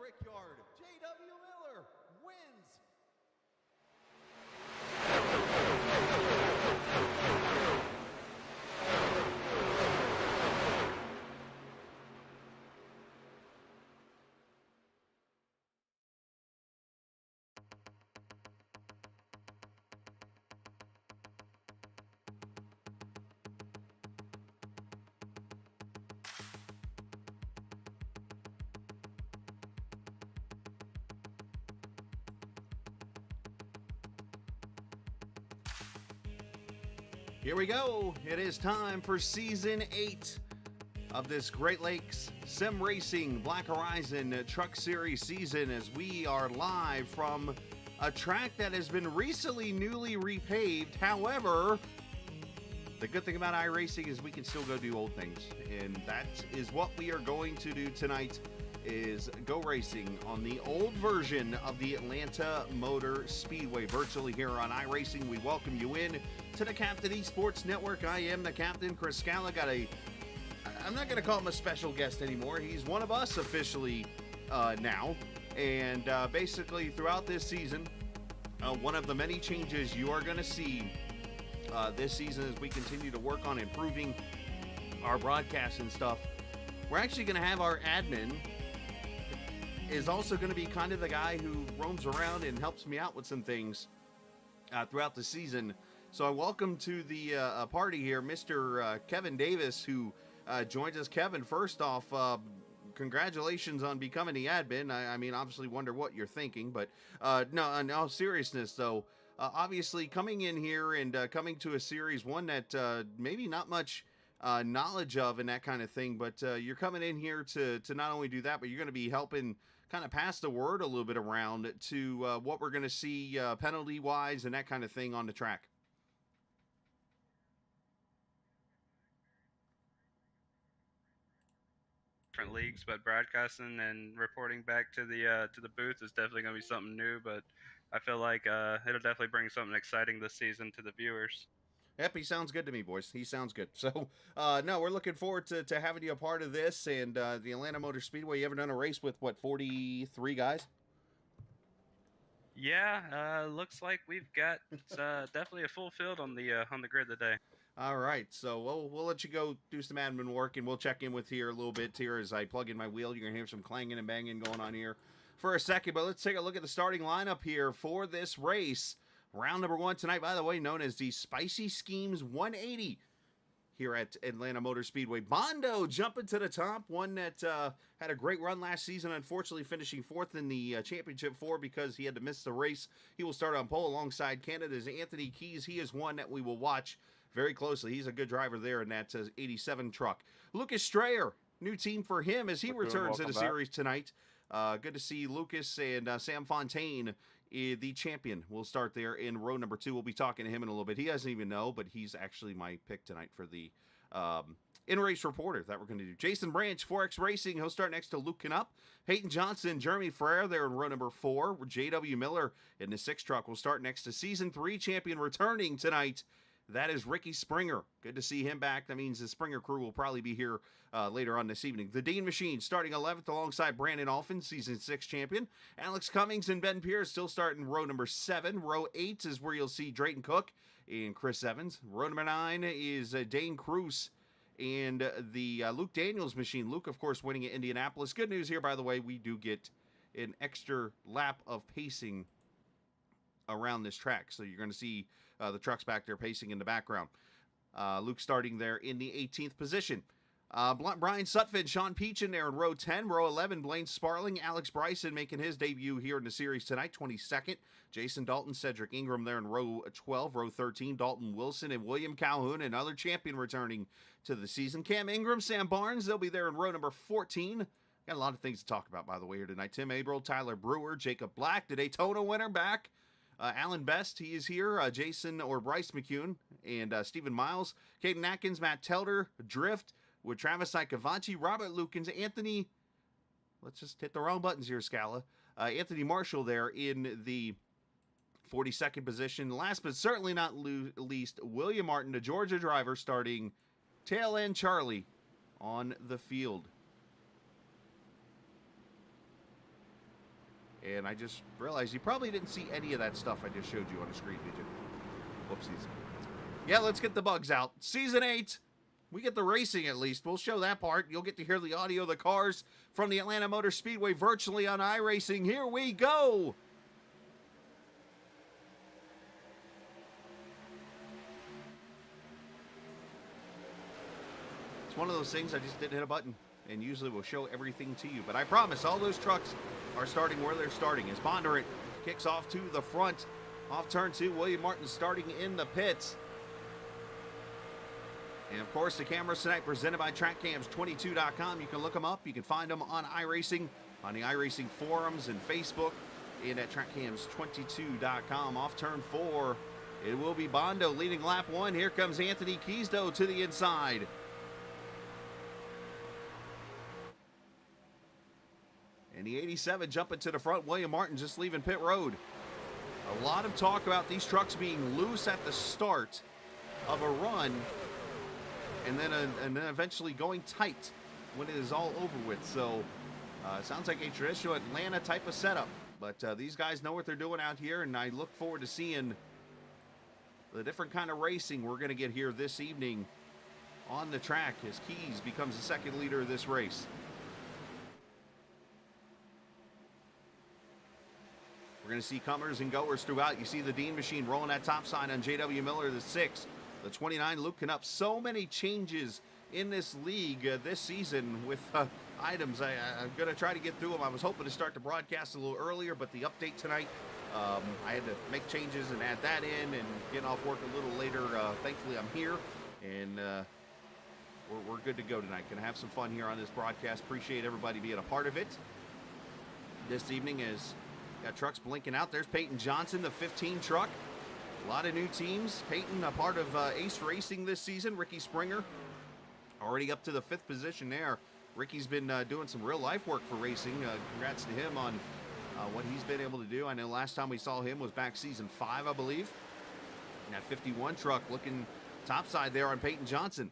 Brickyard, J.W. Miller wins. Here we go. It is time for Season 8 of this Great Lakes Sim Racing Black Horizon Truck Series season as we are live from a track that has been recently newly repaved. However, the good thing about iRacing is we can still go do old things, and that is what we are going to do tonight, is go racing on the old version of the Atlanta Motor Speedway. Virtually here on iRacing, we welcome you in to the Captain Esports Network. I am the Captain, Chris Scala. I'm not going to call him a special guest anymore. He's one of us officially now. And basically throughout this season, one of the many changes you are going to see this season as we continue to work on improving our broadcasts and stuff, we're actually going to have our admin is also going to be kind of the guy who roams around and helps me out with some things throughout the season. So I welcome to the party here Mr. Kevin Davis, who joins us. Kevin, first off, congratulations on becoming the admin. I mean, obviously wonder what you're thinking, but no, in all seriousness, though, obviously coming in here and coming to a series, one that maybe not much knowledge of and that kind of thing, but you're coming in here to not only do that, but you're going to be helping kind of pass the word a little bit around to what we're going to see penalty-wise and that kind of thing on the track. Different leagues, but broadcasting and reporting back to the booth is definitely going to be something new, but I feel like it'll definitely bring something exciting this season to the viewers. Yep, he sounds good to me, boys. He sounds good. So, no, we're looking forward to having you a part of this. And the Atlanta Motor Speedway, you ever done a race with, what, 43 guys? Yeah, looks like we've got definitely a full field on the grid today. All right, so we'll let you go do some admin work, and we'll check in with here a little bit here as I plug in my wheel. You're going to hear some clanging and banging going on here for a second. But let's take a look at the starting lineup here for this race. Round number 1 tonight, by the way, known as the Spicy Schemes 180 here at Atlanta Motor Speedway. Bondo jumping to the top, one that had a great run last season, unfortunately finishing 4th in the Championship 4 because he had to miss the race. He will start on pole alongside Canada's Anthony Keys. He is one that we will watch very closely. He's a good driver there in that 87 truck. Lucas Strayer, new team for him as he returns to the series tonight. Good to see Lucas and Sam Fontaine, the champion. We'll start there in row number 2. We'll be talking to him in a little bit. He doesn't even know, but he's actually my pick tonight for the in-race reporter that we're going to do. Jason Branch, 4X Racing. He'll start next to Luke Knupp. Peyton Johnson, Jeremy Ferrer there in row number 4. J.W. Miller in the 6 truck will start next to Season 3 champion returning tonight. That is Ricky Springer. Good to see him back. That means the Springer crew will probably be here later on this evening. The Dean Machine starting 11th alongside Brandon Alphin, Season 6 champion. Alex Cummings and Ben Pierce still starting row number 7. Row 8 is where you'll see Drayton Cook and Chris Evans. Row number 9 is Dane Cruz and the Luke Daniels Machine. Luke, of course, winning at Indianapolis. Good news here, by the way, we do get an extra lap of pacing around this track. So you're going to see the trucks back there pacing in the background. Luke starting there in the 18th position. Brian Sutphin, Sean Peach in there in row 10. Row 11, Blaine Sparling, Alex Bryson making his debut here in the series tonight, 22nd. Jason Dalton, Cedric Ingram there in row 12. Row 13, Dalton Wilson and William Calhoun, another champion returning to the season. Cam Ingram, Sam Barnes, they'll be there in row number 14. Got a lot of things to talk about, by the way, here tonight. Tim Abril, Tyler Brewer, Jacob Black, the Daytona winner back. Alan Best, he is here. Jason or Bryce McCoon and Stephen Miles. Caden Atkins, Matt Telder, Drift with Travis Icavaci, Robert Lukens, Anthony. Let's just hit the wrong buttons here, Scala. Anthony Marshall there in the 42nd position. Last but certainly not least, William Martin, the Georgia driver, starting tail end Charlie on the field. And I just realized you probably didn't see any of that stuff I just showed you on the screen, did you? Whoopsies. Yeah, let's get the bugs out. Season 8. We get the racing at least. We'll show that part. You'll get to hear the audio of the cars from the Atlanta Motor Speedway virtually on iRacing. Here we go. It's one of those things I just didn't hit a button. And usually we'll show everything to you. But I promise all those trucks are starting where they're starting. As Bondurant kicks off to the front. Off turn 2, William Martin starting in the pits. And, of course, the cameras tonight presented by TrackCams22.com. You can look them up. You can find them on iRacing, on the iRacing forums and Facebook, and at TrackCams22.com. Off turn 4, it will be Bondo leading lap 1. Here comes Anthony Kiesdo to the inside. And the 87 jumping to the front. William Martin just leaving pit road. A lot of talk about these trucks being loose at the start of a run. And then eventually going tight when it is all over with. So it sounds like a traditional Atlanta type of setup. But these guys know what they're doing out here, and I look forward to seeing the different kind of racing we're going to get here this evening on the track as Keys becomes the second leader of this race. We're going to see comers and goers throughout. You see the Dean machine rolling that top sign on J.W. Miller, the 6. The 29, Luke Knupp. So many changes in this league this season with items. I'm going to try to get through them. I was hoping to start the broadcast a little earlier, but the update tonight, I had to make changes and add that in and get off work a little later. Thankfully, I'm here, and we're good to go tonight. Going to have some fun here on this broadcast. Appreciate everybody being a part of it. This evening is got trucks blinking out. There's Peyton Johnson, the 15 truck. A lot of new teams. Peyton, a part of Ace Racing this season. Ricky Springer, already up to the 5th position there. Ricky's been doing some real life work for racing. Congrats to him on what he's been able to do. I know last time we saw him was back season 5, I believe. And that 51 truck looking topside there on Peyton Johnson.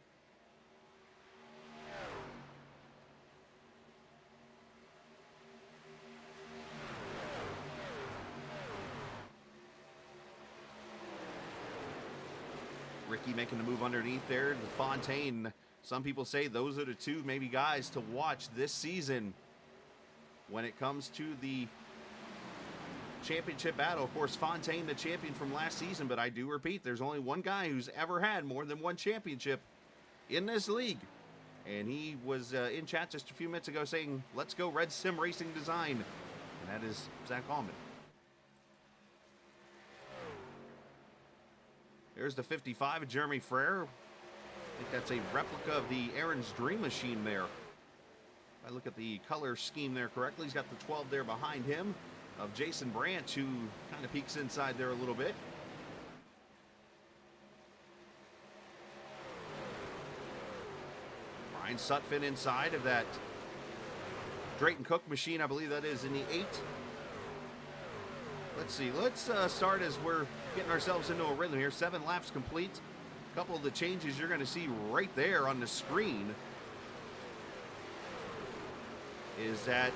Ricky making the move underneath there. The Fontaine, some people say those are the two maybe guys to watch this season when it comes to the championship battle. Of course, Fontaine, the champion from last season, but I do repeat, there's only one guy who's ever had more than one championship in this league. And he was in chat just a few minutes ago saying, let's go Red Sim Racing Design. And that is Zach Allman. There's the 55 of Jeremy Frere. I think that's a replica of the Aaron's Dream machine there. If I look at the color scheme there correctly, he's got the 12 there behind him of Jason Branch, who kind of peeks inside there a little bit. Brian Sutphin inside of that Drayton Cook machine, I believe that is in the 8. Let's see. Let's start as we're getting ourselves into a rhythm here. 7 laps complete. A couple of the changes you're going to see right there on the screen is that,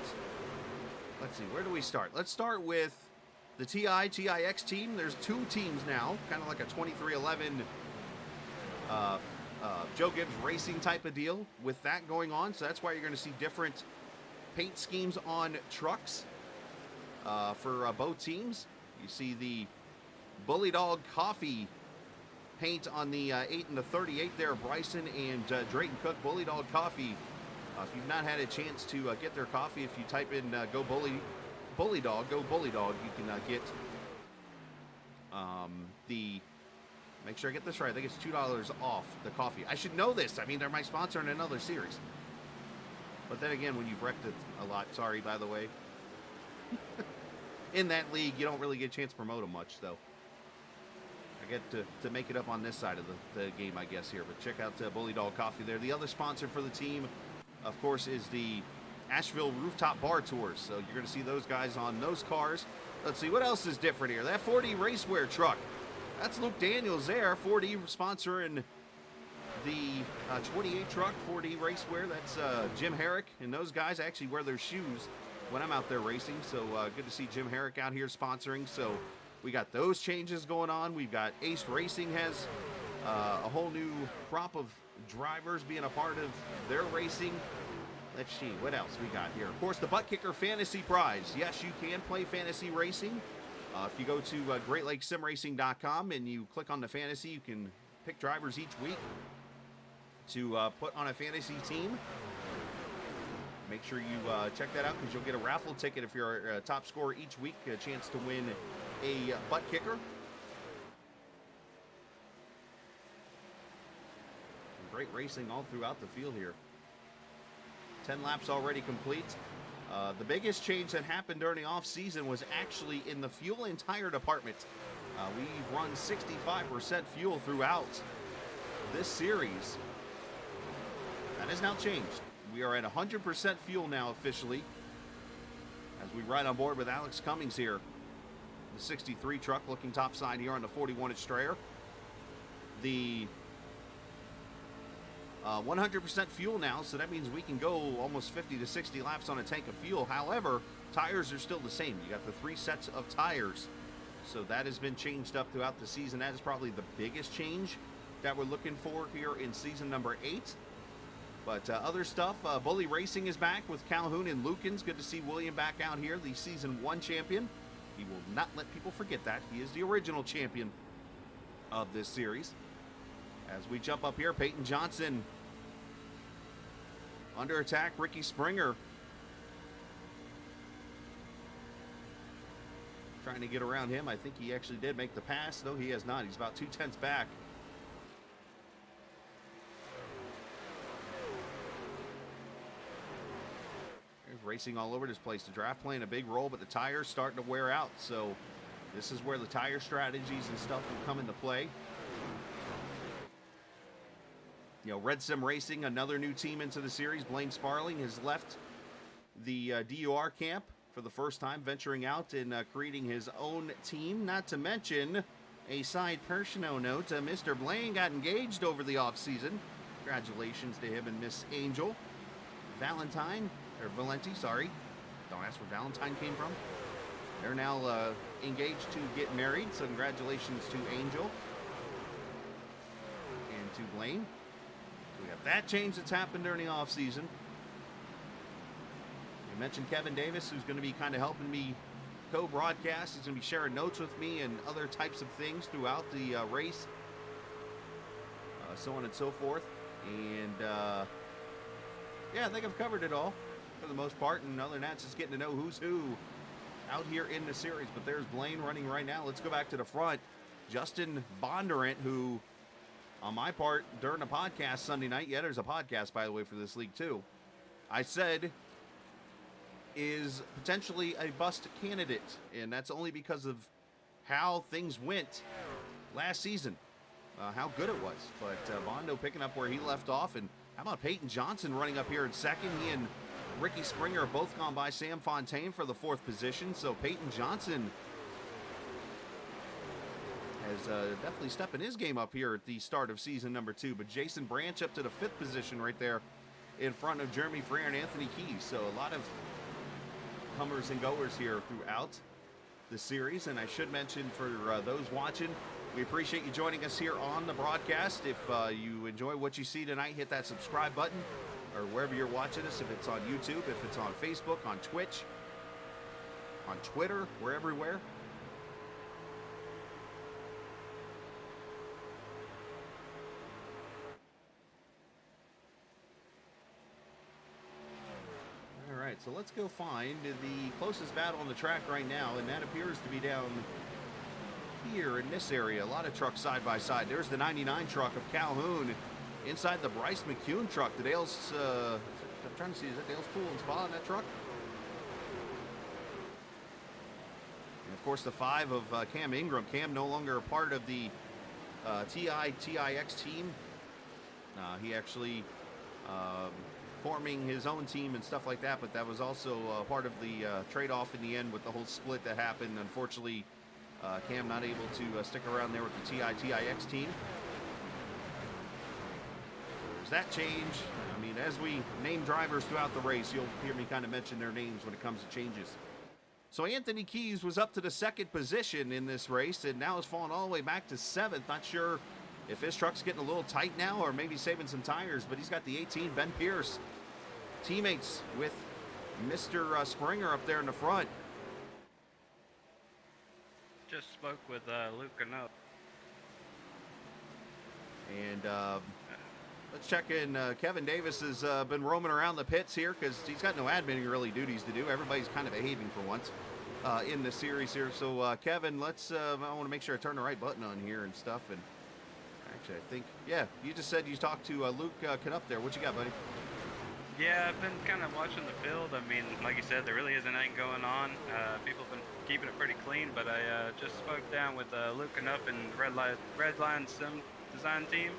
let's see, where do we start? Let's start with the TIX team. There's 2 teams now, kind of like a 2311 Joe Gibbs Racing type of deal with that going on. So that's why you're going to see different paint schemes on trucks. For both teams. You see the Bully Dog Coffee paint on the 8 and the 38 there, Bryson and Drayton Cook. Bully Dog Coffee. If you've not had a chance to get their coffee, if you type in Go Bully Dog, you can get make sure I get this right. I think it's $2 off the coffee. I should know this. I mean, they're my sponsor in another series. But then again, when you've wrecked it a lot, sorry, by the way. In that league, you don't really get a chance to promote them much, so I get to make it up on this side of the game, I guess, here. But check out Bully Dog Coffee there. The other sponsor for the team, of course, is the Asheville Rooftop Bar Tours. So you're going to see those guys on those cars. Let's see, what else is different here? That 4D Racewear truck. That's Luke Daniels there. 4D sponsoring the 28 truck, 4D Racewear. That's Jim Herrick. And those guys actually wear their shoes when I'm out there racing. So good to see Jim Herrick out here sponsoring. So we got those changes going on. We've got Ace Racing has a whole new crop of drivers being a part of their racing. Let's see what else we got here. Of course, the Butt Kicker Fantasy Prize. Yes, you can play fantasy racing. If you go to GreatLakesSimRacing.com and you click on the fantasy, you can pick drivers each week to put on a fantasy team. Make sure you check that out because you'll get a raffle ticket if you're a top scorer each week, a chance to win a butt kicker. Great racing all throughout the field here. 10 laps already complete. The biggest change that happened during the off-season was actually in the fuel and tire department. We've run 65% fuel throughout this series. That has now changed. We are at 100% fuel now officially as we ride on board with Alex Cummings here. The 63 truck looking topside here on the 41-inch Strayer. The 100% fuel now, so that means we can go almost 50 to 60 laps on a tank of fuel. However, tires are still the same. You got the 3 sets of tires. So that has been changed up throughout the season. That is probably the biggest change that we're looking for here in season number 8. But other stuff, Bully Racing is back with Calhoun and Lukens. Good to see William back out here, the season 1 champion. He will not let people forget that. He is the original champion of this series. As we jump up here, Peyton Johnson under attack. Ricky Springer trying to get around him. I think he actually did make the pass, though he has not. He's about 2/10 back. There's racing all over this place. The draft playing a big role, but the tires starting to wear out. So this is where the tire strategies and stuff will come into play. You know, Red Sim Racing, another new team into the series. Blaine Sparling has left the DUR camp for the first time, venturing out and creating his own team. Not to mention, a side personal note, Mr. Blaine got engaged over the off-season. Congratulations to him and Miss Angel. Valentine, or Valenti, sorry. Don't ask where Valentine came from. They're now engaged to get married, so congratulations to Angel and to Blaine. We got that change that's happened during the offseason. We mentioned Kevin Davis, who's going to be kind of helping me co-broadcast. He's going to be sharing notes with me and other types of things throughout the race. So on and so forth. And, yeah, I think I've covered it all for the most part. And other than that, it's just getting to know who's who out here in the series. But there's Blaine running right now. Let's go back to the front. Justin Bondurant, who... on my part, during the podcast Sunday night, yeah, there's a podcast, by the way, for this league, too. I said is potentially a bust candidate, and that's only because of how things went last season, how good it was. But Bondo picking up where he left off, and how about Peyton Johnson running up here in second? He and Ricky Springer have both gone by Sam Fontaine for the 4th position, so Peyton Johnson has definitely stepping his game up here at the start of season number 2. But Jason Branch up to the 5th position right there in front of Jeremy Freer and Anthony Keys. So a lot of comers and goers here throughout the series. And I should mention for those watching, we appreciate you joining us here on the broadcast. If you enjoy what you see tonight, hit that subscribe button or wherever you're watching us. If it's on YouTube, if it's on Facebook, on Twitch, on Twitter, we're everywhere. All right, so let's go find the closest battle on the track right now, and that appears to be down here in this area. A lot of trucks side by side. There's the 99 truck of Calhoun inside the Bryce Mccoon truck. The Dale's, I'm trying to see, is that Dale's Pool and Spa in that truck? And of course, the 5 of Cam Ingram. Cam no longer a part of the TIX team. He actually forming his own team and stuff like that, but that was also part of the trade-off in the end with the whole split that happened. Unfortunately, Cam not able to stick around there with the TIX team. So there's stat change. I mean, as we name drivers throughout the race, you'll hear me kind of mention their names when it comes to changes. So Anthony Keys was up to the 2nd position in this race, and now has fallen all the way back to 7th. Not sure if his truck's getting a little tight now or maybe saving some tires, but he's got the 18, Ben Pierce. Teammates with Mr. Springer up there in the front. Just spoke with Luke Canuck. And let's check in. Kevin Davis has been roaming around the pits here because he's got no admin really duties to do. Everybody's kind of behaving for once in the series here. So Kevin, let's. I want to make sure I turn the right button on here and stuff. And actually, I think you just said you talked to Luke Canuck there. What you got, buddy? Yeah, I've been kind of watching the field. I mean, like you said, there really isn't anything going on. People have been keeping it pretty clean, but I just spoke down with Luke Canuck and Red Line Sim Design team,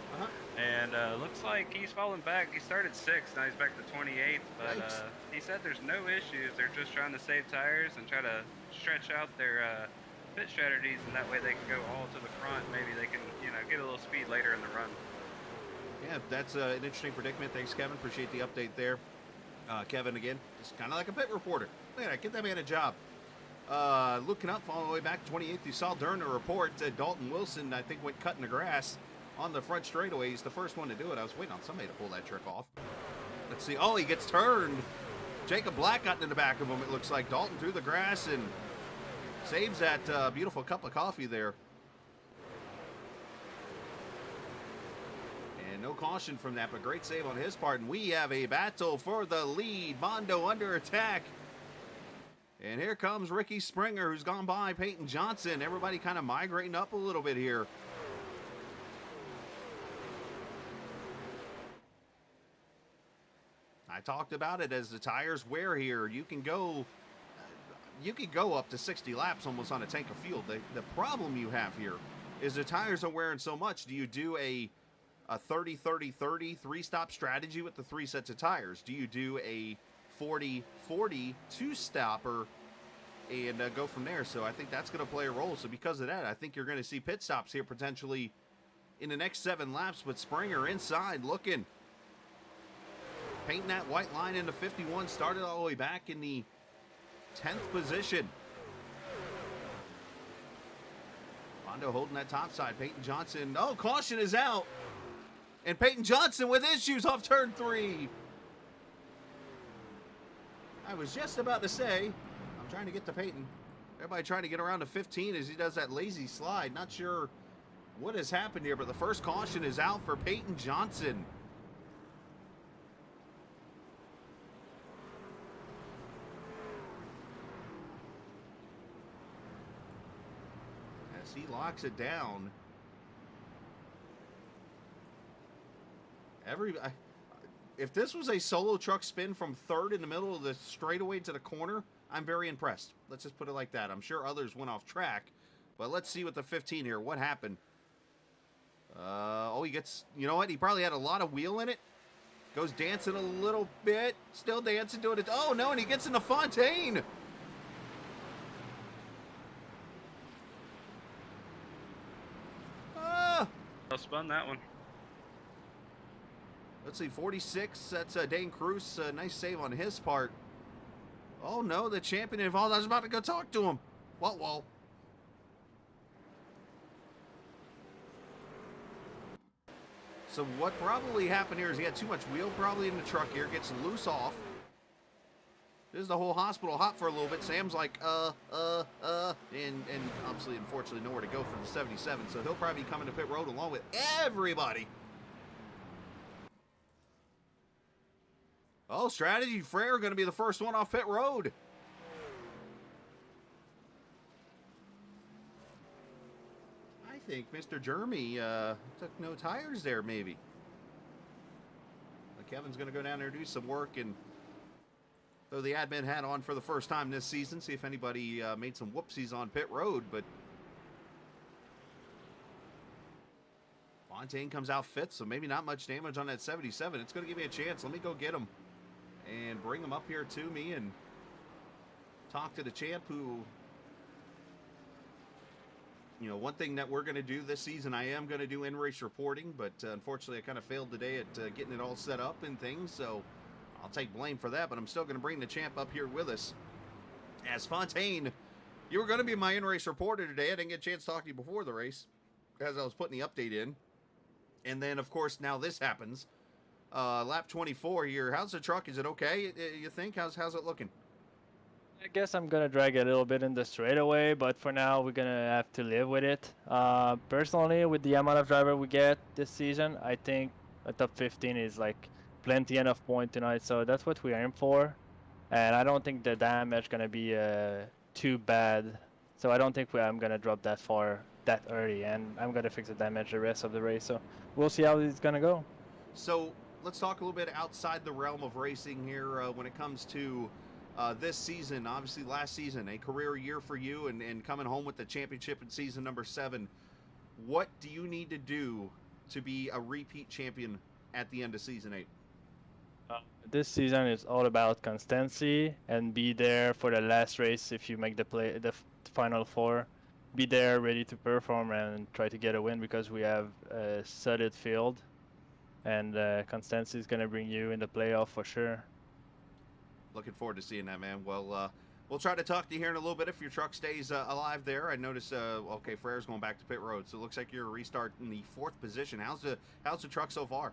and looks like he's fallen back. He started 6th, now he's back to 28th, but he said there's no issues. They're just trying to save tires and try to stretch out their pit strategies, and that way they can go all to the front. Maybe they can, get a little speed later in the run. Yeah, that's an interesting predicament. Thanks, Kevin. Appreciate the update there. Kevin, again, just kind of like a pit reporter. Man, get that man a job. Looking up all the way back to 28th, you saw during the report that Dalton Wilson, I think, went cutting the grass on the front straightaway. He's the first one to do it. I was waiting on somebody to pull that trick off. Let's see. Oh, he gets turned. Jacob Black got in the back of him, it looks like. Dalton through the grass and saves that beautiful cup of coffee there. And no caution from that, but great save on his part. And we have a battle for the lead. Mondo under attack. And here comes Ricky Springer, who's gone by Peyton Johnson. Everybody kind of migrating up a little bit here. I talked about it as the tires wear here. You can go up to 60 laps almost on a tank of fuel. The problem you have here is the tires are wearing so much. Do you do a 30-30-30 3-stop strategy with the 3 sets of tires? Do you do a 40-40 2-stopper and go from there? So I think that's going to play a role. So because of that, I think you're going to see pit stops here potentially in the next 7 laps with Springer inside looking. Painting that white line into 51, started all the way back in the 10th position. Mondo holding that top side. Peyton Johnson, oh, caution is out. And Peyton Johnson with issues off turn 3. I was just about to say, I'm trying to get to Peyton. Everybody trying to get around to 15 as he does that lazy slide. Not sure what has happened here, but the first caution is out for Peyton Johnson. As he locks it down. If this was a solo truck spin from 3rd in the middle of the straightaway to the corner, I'm very impressed. Let's just put it like that. I'm sure others went off track, but let's see with the 15 here. What happened? Oh, he gets, you know what? He probably had a lot of wheel in it. Goes dancing a little bit. Still dancing, doing it. Oh, no, and he gets into Fontaine. I'll spun that one. Let's see, 46. That's Dane Cruz. Nice save on his part. Oh, no, the champion involved. I was about to go talk to him. Whoa. So what probably happened here is he had too much wheel probably in the truck here. Gets loose off. This is the whole hospital hop for a little bit. Sam's like, and obviously, unfortunately, nowhere to go for the 77. So he'll probably be coming to pit road along with everybody. Oh, strategy. Frere going to be the first one off pit road. I think Mr. Jeremy took no tires there, maybe. But Kevin's going to go down there and do some work and throw the admin hat on for the first time this season. See if anybody made some whoopsies on pit road. But Fontaine comes out 5th, so maybe not much damage on that 77. It's going to give me a chance. Let me go get him and bring him up here to me and talk to the champ who You know, one thing that we're going to do this season, I am going to do in-race reporting, but unfortunately I kind of failed today at getting it all set up and things, so I'll take blame for that, but I'm still going to bring the champ up here with us. As Fontaine, you were going to be my in-race reporter today. I didn't get a chance to talk to you before the race as I was putting the update in. And then, of course, now this happens. Lap 24 here. How's the truck? Is it okay, you think? How's it looking? I guess I'm gonna drag a little bit in the straightaway, but for now we're gonna have to live with it. Personally, with the amount of driver we get this season, I think a top 15 is like plenty enough point tonight, so that's what we aim for. And I don't think the damage gonna be too bad, so I don't think I'm gonna drop that far that early, and I'm gonna fix the damage the rest of the race. So we'll see how it's gonna go. So let's talk a little bit outside the realm of racing here when it comes to this season. Obviously, last season, a career year for you, and coming home with the championship in season number 7. What do you need to do to be a repeat champion at the end of season 8? This season is all about consistency and be there for the last race. If you make the final 4, be there ready to perform and try to get a win, because we have a solid field, and consistency is going to bring you in the playoff for sure. Looking forward to seeing that, man. Well, we'll try to talk to you here in a little bit if your truck stays alive there. I noticed, okay, Frere's going back to pit road, so it looks like you're a restart in the 4th position. How's the truck so far?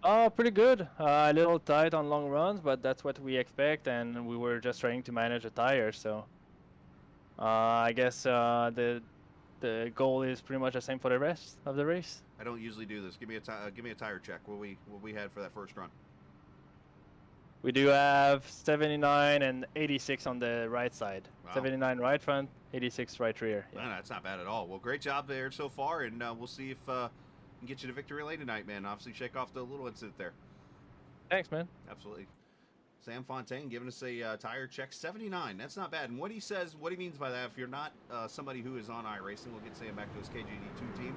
Oh, pretty good. A little tight on long runs, but that's what we expect, and we were just trying to manage the tires. So I guess the goal is pretty much the same for the rest of the race. I don't usually do this. Give me a tire check. What we had for that first run? We do have 79 and 86 on the right side. Wow. 79 right front, 86 right rear. Yeah. No, that's not bad at all. Well, great job there so far, and we'll see if we can get you to victory lane tonight, man. Obviously, shake off the little incident there. Thanks, man. Absolutely. Sam Fontaine giving us a tire check, 79. That's not bad. And what he means by that, if you're not somebody who is on iRacing, we'll get Sam back to his KJD2 team.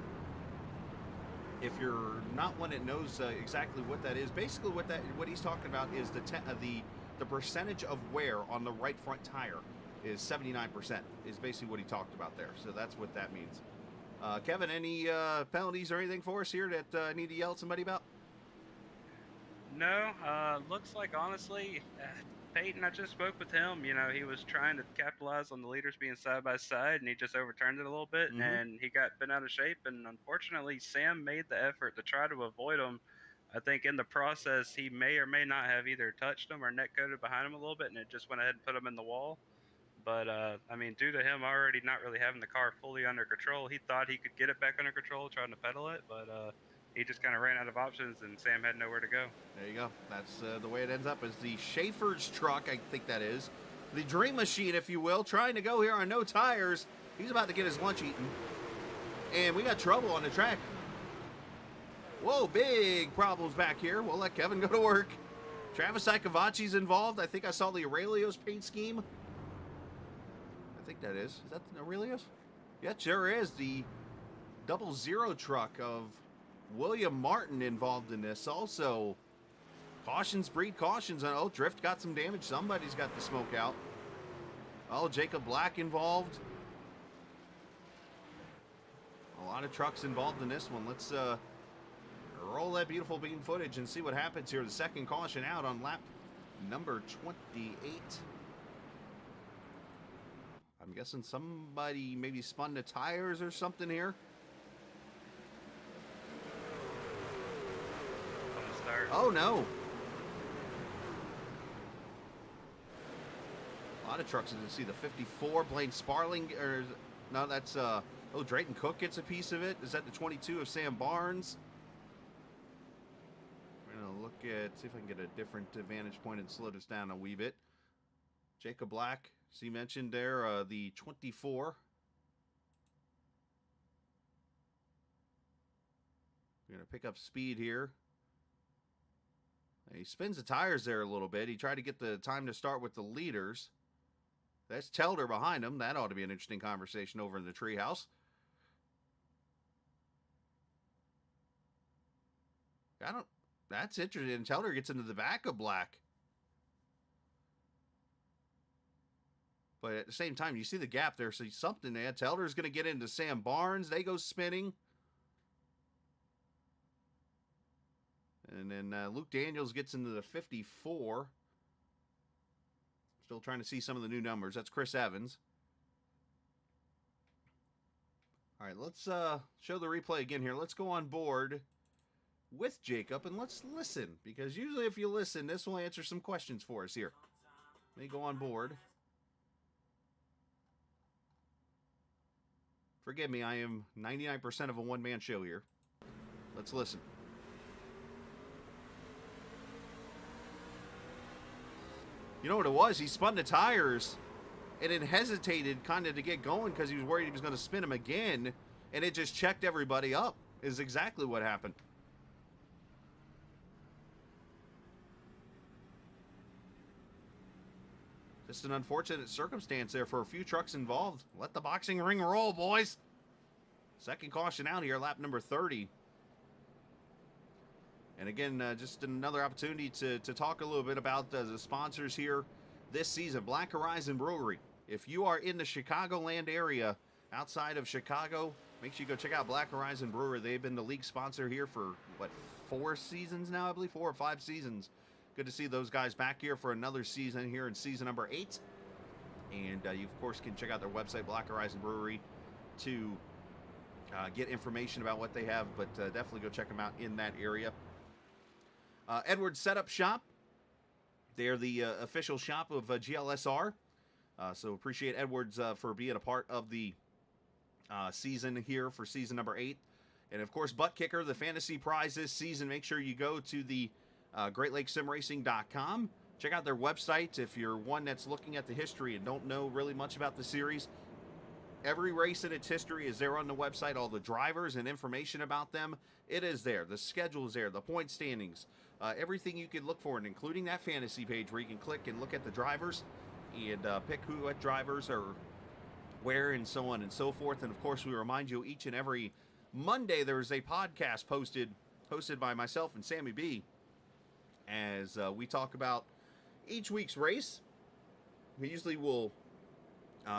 If you're not one that knows exactly what that is, basically what he's talking about is the percentage of wear on the right front tire is 79%. Is basically what he talked about there. So that's what that means. Kevin, any penalties or anything for us here that I need to yell at somebody about? No, looks like honestly, Peyton, I just spoke with him. You know, he was trying to capitalize on the leaders being side by side, and he just overturned it a little bit, and he got bent out of shape. And unfortunately, Sam made the effort to try to avoid him. I think in the process, he may or may not have either touched him or neck coated behind him a little bit, and it just went ahead and put him in the wall. But, I mean, due to him already not really having the car fully under control, he thought he could get it back under control trying to pedal it, but he just kind of ran out of options, and Sam had nowhere to go. There you go. That's the way it ends up, is the Schaefer's truck, I think that is. The Dream Machine, if you will, trying to go here on no tires. He's about to get his lunch eaten. And we got trouble on the track. Whoa, big problems back here. We'll let Kevin go to work. Travis Icavacci's involved. I think I saw the Aurelio's paint scheme. I think that is. Is that Aurelio's? Yeah, it sure is. The 00 truck of William Martin involved in this. Also, cautions breed cautions. Oh, Drift got some damage. Somebody's got the smoke out. Oh, Jacob Black involved. A lot of trucks involved in this one. Let's roll that beautiful beam footage and see what happens here. The second caution out on lap number 28. I'm guessing somebody maybe spun the tires or something here. Oh, no. A lot of trucks. You can see the 54, Blaine Sparling. Or, no, that's, oh, Drayton Cook gets a piece of it. Is that the 22 of Sam Barnes? We're going to look at, see if I can get a different vantage point and slow this down a wee bit. Jacob Black, as he mentioned there, the 24. We're going to pick up speed here. He spins the tires there a little bit. He tried to get the time to start with the leaders. That's Telder behind him. That ought to be an interesting conversation over in the treehouse. That's interesting. Telder gets into the back of Black. But at the same time, you see the gap there, so something there. Telder's going to get into Sam Barnes. They go spinning. And then Luke Daniels gets into the 54. Still trying to see some of the new numbers. That's Chris Evans. All right, let's show the replay again here. Let's go on board with Jacob, and let's listen. Because usually if you listen, this will answer some questions for us here. Let me go on board. Forgive me, I am 99% of a one-man show here. Let's listen. You know what it was? He spun the tires and then hesitated kind of to get going because he was worried he was going to spin them again, and it just checked everybody up, is exactly what happened. Just an unfortunate circumstance there for a few trucks involved. Let the boxing ring roll, boys. Second caution out here, lap number 30. And again, just another opportunity to talk a little bit about the sponsors here this season. Black Horizon Brewery. If you are in the Chicagoland area, outside of Chicago, make sure you go check out Black Horizon Brewery. They've been the league sponsor here for, what, 4 seasons now, I believe? 4 or 5 seasons. Good to see those guys back here for another season here in season number 8. And you, of course, can check out their website, Black Horizon Brewery, to get information about what they have. But definitely go check them out in that area. Edwards Setup Shop. They're the official shop of GLSR. So appreciate Edwards for being a part of the season here for season number 8. And, of course, Butt Kicker, the fantasy prize this season. Make sure you go to the GreatLakesSimRacing.com. Check out their website if you're one that's looking at the history and don't know really much about the series. Every race in its history is there on the website. All the drivers and information about them, it is there. The schedule is there. The point standings. Everything you could look for, and including that fantasy page where you can click and look at the drivers and pick who what drivers are where and so on and so forth. And, of course, we remind you each and every Monday there's a podcast hosted by myself and Sammy B, as we talk about each week's race. We usually will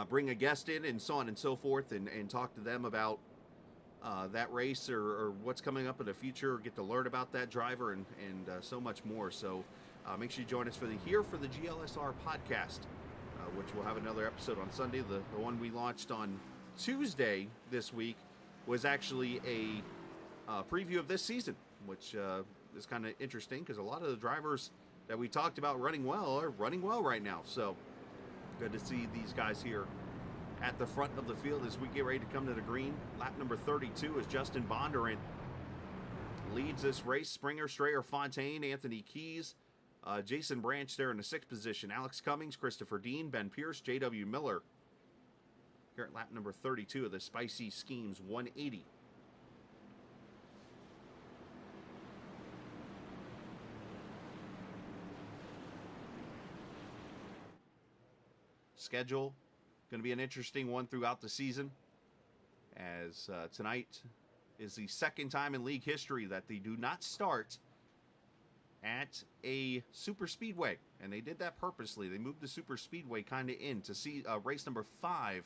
bring a guest in and so on and so forth and talk to them about that race or what's coming up in the future, get to learn about that driver and so much more. So make sure you join us for the GLSR podcast, which will have another episode on Sunday. The one we launched on Tuesday this week was actually a preview of this season, which is kind of interesting because a lot of the drivers that we talked about running well are running well right now. So good to see these guys here at the front of the field as we get ready to come to the green. Lap number 32 is Justin Bondurant leads this race. Springer, Strayer, Fontaine, Anthony Keys, Jason Branch there in the 6th position. Alex Cummings, Christopher Dean, Ben Pierce, J.W. Miller here at lap number 32 of the Spicy Schemes 180. Schedule going to be an interesting one throughout the season, as tonight is the second time in league history that they do not start at a super speedway, and they did that purposely. They moved the super speedway kind of in to see race number 5,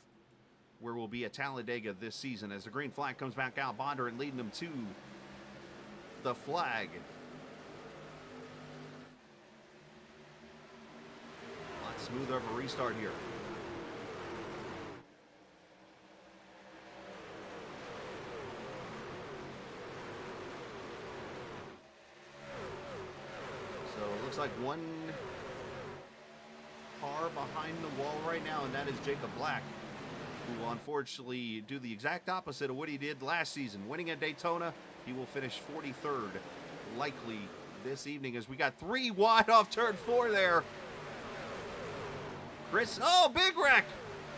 where we'll be at Talladega this season. As the green flag comes back out, Bondurant leading them to the flag. A lot smoother of a restart here. So it looks like one car behind the wall right now, and that is Jacob Black, who will unfortunately do the exact opposite of what he did last season. Winning at Daytona, he will finish 43rd, likely this evening, as we got 3 wide off turn 4 there. Chris, oh, big wreck!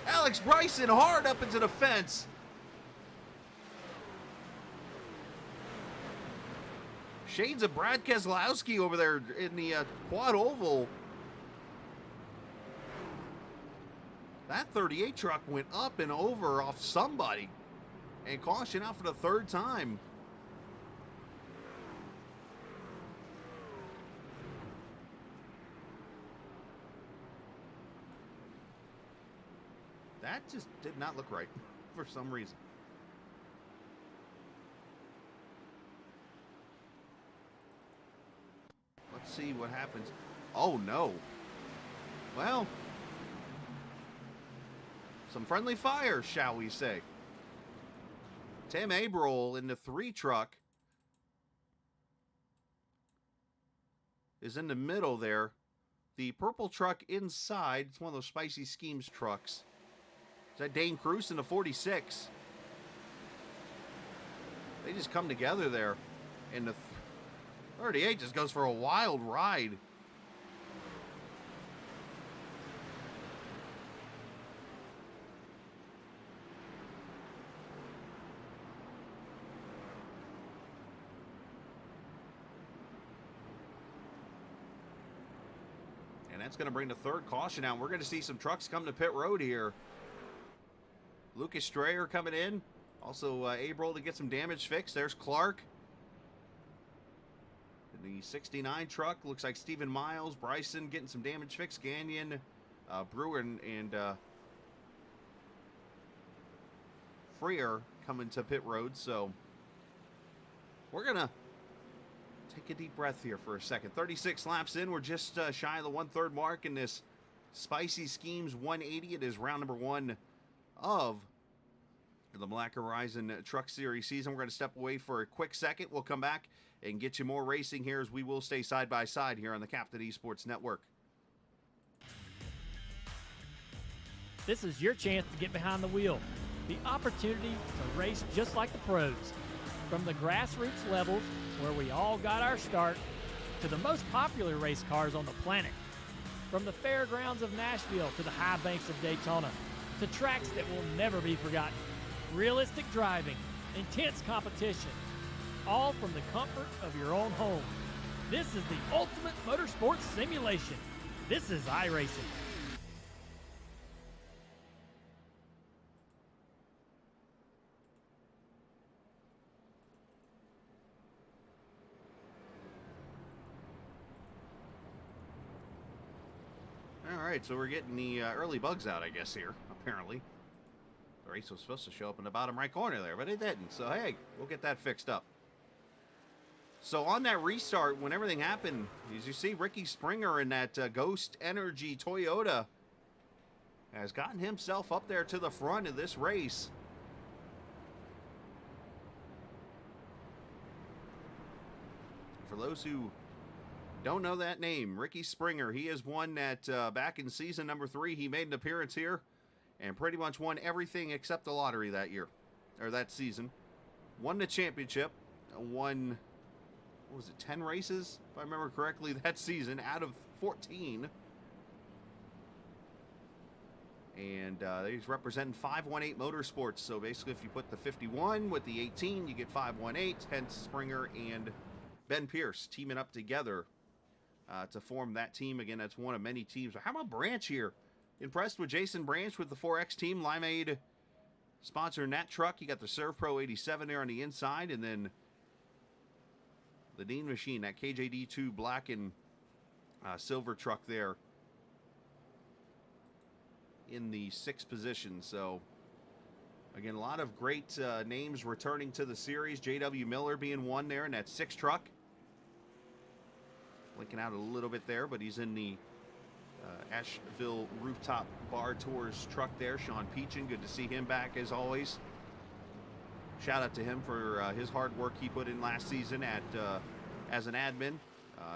Alex Bryson hard up into the fence. Shades of Brad Keselowski over there in the quad oval. That 38 truck went up and over off somebody and caution out for the 3rd time. That just did not look right for some reason. Let's see what happens. Oh, no. Well, some friendly fire, shall we say. Tim Abrol in the 3 truck is in the middle there. The purple truck inside, it's one of those Spicy Schemes trucks. Is that Dane Cruz in the 46? They just come together there. And the 38 just goes for a wild ride. And that's going to bring the 3rd caution out. We're going to see some trucks come to pit road here. Lucas Strayer coming in. Also, Abrol to get some damage fixed. There's Clark. In the 69 truck, looks like Stephen Miles. Bryson getting some damage fixed. Gagnon, Brewer, and Freer coming to pit road. So, we're going to take a deep breath here for a second. 36 laps in. We're just shy of the 1/3 mark in this Spicy Schemes 180. It is round number 1 of the Black Horizon Truck Series season. We're going to step away for a quick second. We'll come back and get you more racing here as we will stay side by side here on the Captain Esports Network. This is your chance to get behind the wheel. The opportunity to race just like the pros. From the grassroots levels, where we all got our start, to the most popular race cars on the planet. From the fairgrounds of Nashville to the high banks of Daytona, to tracks that will never be forgotten. Realistic driving, intense competition, all from the comfort of your own home. This is the ultimate motorsports simulation. This is iRacing. All right, so we're getting the early bugs out, I guess, here, apparently. The race was supposed to show up in the bottom right corner there, but it didn't. So, hey, we'll get that fixed up. So, on that restart, when everything happened, as you see, Ricky Springer in that Ghost Energy Toyota has gotten himself up there to the front of this race. For those who don't know that name, Ricky Springer, he has won that back in season number 3. He made an appearance here and pretty much won everything except the lottery that year, or that season. Won the championship, won, what was it, 10 races, if I remember correctly, that season out of 14. And he's representing 518 Motorsports. So basically, if you put the 51 with the 18, you get 518. Hence, Springer and Ben Pierce teaming up together to form that team. Again, that's one of many teams. How about Branch here? Impressed with Jason Branch with the 4X team. Limeade sponsoring that truck. You got the Serv Pro 87 there on the inside. And then the Dean Machine, that KJD2 black and silver truck there in the 6th position. So, again, a lot of great names returning to the series. J.W. Miller being one there in that 6 truck. Blinking out a little bit there, but he's in the Asheville Rooftop Bar Tours truck there. Sean Peachin, good to see him back as always. Shout out to him for his hard work he put in last season at as an admin.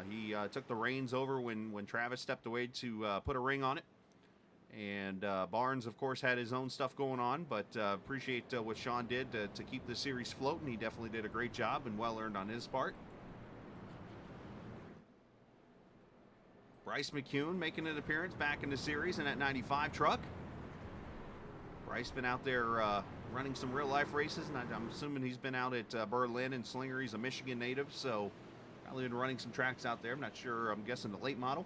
He took the reins over when Travis stepped away to put a ring on it. And Barnes, of course, had his own stuff going on, but appreciate what Sean did to keep the series floating. He definitely did a great job and well earned on his part. Bryce Mccoon making an appearance back in the series in that 95 truck. Bryce been out there running some real life races, and I'm assuming he's been out at Berlin and Slinger. He's a Michigan native, so probably been running some tracks out there. I'm not sure. I'm guessing the late model.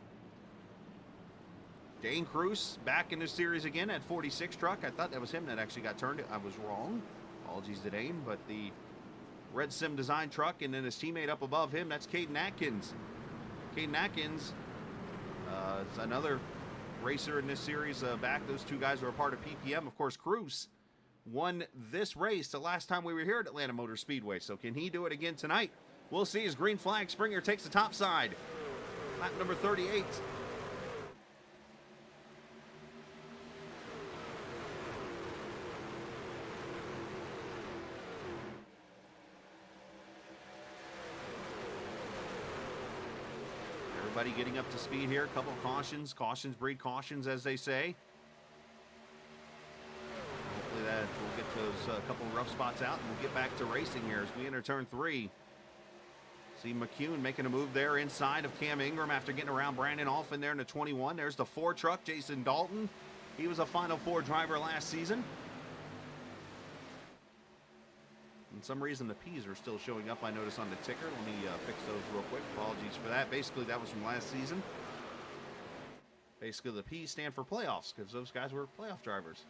Dane Cruz back in the series again at 46 truck. I thought that was him that actually got turned. I was wrong. Apologies to Dane, but the Red Sim Design truck, and then his teammate up above him, that's Caden Atkins. Caden Atkins is another racer in this series back. Those two guys were a part of PPM. Of course, Cruz won this race the last time we were here at Atlanta Motor Speedway. So can he do it again tonight? We'll see as green flag. Springer takes the top side. Lap number 38. Everybody getting up to speed here. A couple of cautions. Cautions breed cautions, as they say. Hopefully that we'll get those couple of rough spots out and we'll get back to racing here as we enter turn 3. See McCoon making a move there inside of Cam Ingram after getting around Brandon Alphin there in the 21. There's the 4 truck, Jason Dalton. He was a Final 4 driver last season. And some reason the P's are still showing up, I notice, on the ticker. Let me fix those real quick. Apologies for that. Basically, that was from last season. Basically, the P's stand for playoffs because those guys were playoff drivers.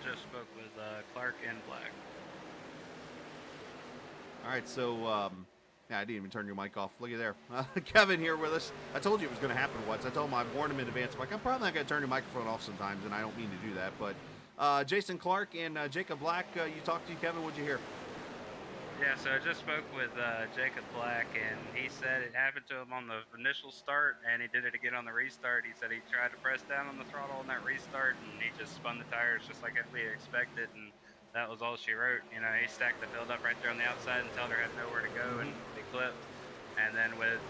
Just spoke with Clark and Black. All right, so yeah, I didn't even turn your mic off. Look at there. Kevin here with us. I told you it was going to happen once. I told him I warned him in advance. I'm like, I'm probably not going to turn your microphone off sometimes, and I don't mean to do that. But Jason Clark and Jacob Black, you talked to Kevin. What'd you hear? Yeah, so I just spoke with Jacob Black, and he said it happened to him on the initial start, and he did it again on the restart. He said he tried to press down on the throttle on that restart, and he just spun the tires just like we expected, and that was all she wrote. You know, he stacked the field up right there on the outside until there had nowhere to go, and they clipped. And then with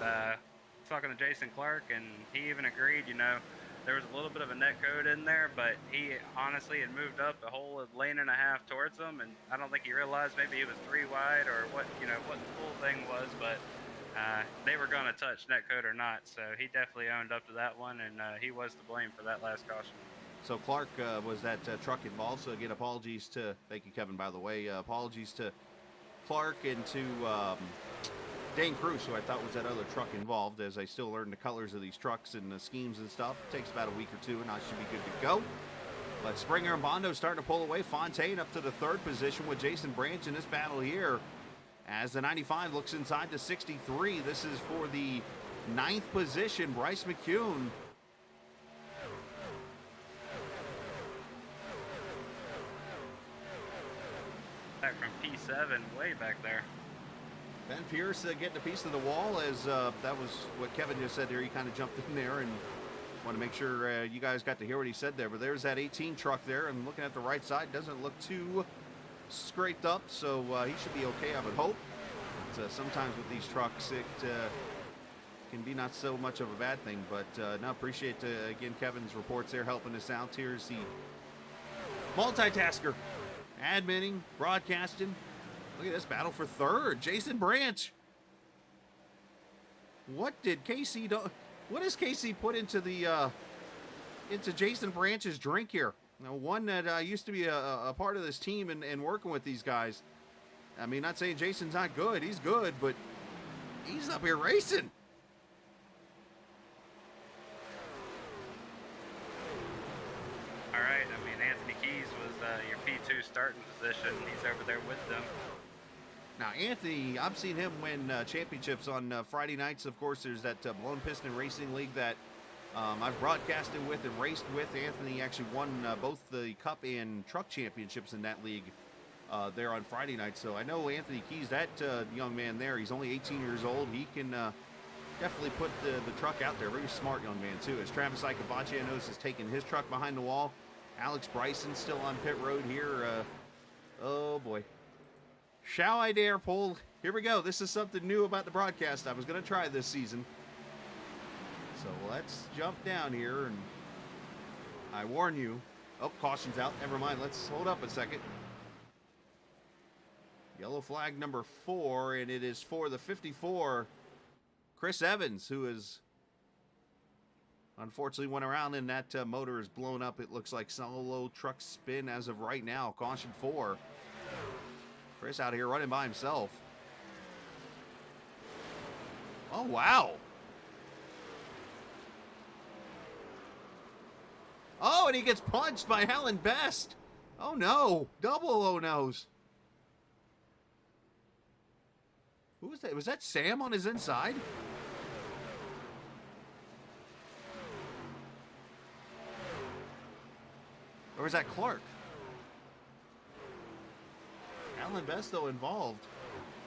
talking to Jason Clark, and he even agreed, you know, there was a little bit of a net code in there, but he honestly had moved up a whole lane and a half towards him, and I don't think he realized maybe he was 3 wide or what, you know, what the full thing was, but they were going to touch net code or not, so he definitely owned up to that one, and he was to blame for that last caution. So Clark was that truck involved. So again, apologies to, thank you, Kevin, by the way. Apologies to Clark and to Dane Cruz, who I thought was that other truck involved, as I still learn the colors of these trucks and the schemes and stuff. It takes about a week or two, and I should be good to go. But Springer and Bondo starting to pull away. Fontaine up to the 3rd position with Jason Branch in this battle here. As the 95 looks inside the 63. This is for the 9th position, Bryce McCoon. Back from P7, way back there. Ben Pierce getting a piece of the wall, as that was what Kevin just said there. He kind of jumped in there and want to make sure you guys got to hear what he said there. But there's that 18 truck there, and looking at the right side, doesn't look too scraped up, so he should be okay, I would hope. But, sometimes with these trucks, it can be not so much of a bad thing. But no, appreciate again Kevin's reports there, helping us out. Here's the multitasker, adminning, broadcasting. Look at this battle for 3rd. Jason Branch. What did Casey do? What does Casey put into the into Jason Branch's drink here? Now, one that used to be a part of this team and working with these guys. I mean, not saying Jason's not good. He's good, but he's up here racing. All right, I mean, Anthony Keys was your P2 starting position. He's over there with them. Now, Anthony, I've seen him win championships on Friday nights. Of course, there's that Blown Piston Racing League that I've broadcasted with and raced with. Anthony actually won both the Cup and Truck championships in that league there on Friday night. So I know Anthony Keys, that young man there, he's only 18 years old. He can definitely put the truck out there. Very smart young man, too. As Travis Icavacianos has taken his truck behind the wall. Alex Bryson still on pit road here. Oh, boy. Shall I dare pull? Here we go. This is something new about the broadcast I was going to try this season. So let's jump down here, and I warn you. Oh, caution's out. Never mind. Let's hold up a second. Yellow flag number 4, and it is for the 54, Chris Evans, who is unfortunately went around, and that motor is blown up. It looks like solo truck spin as of right now. Caution 4. Chris out here running by himself. Oh, wow. Oh, and he gets punched by Helen Best. Oh, no. Double oh-no's. Who was that? Was that Sam on his inside? Or was that Clark? Alan Besto involved.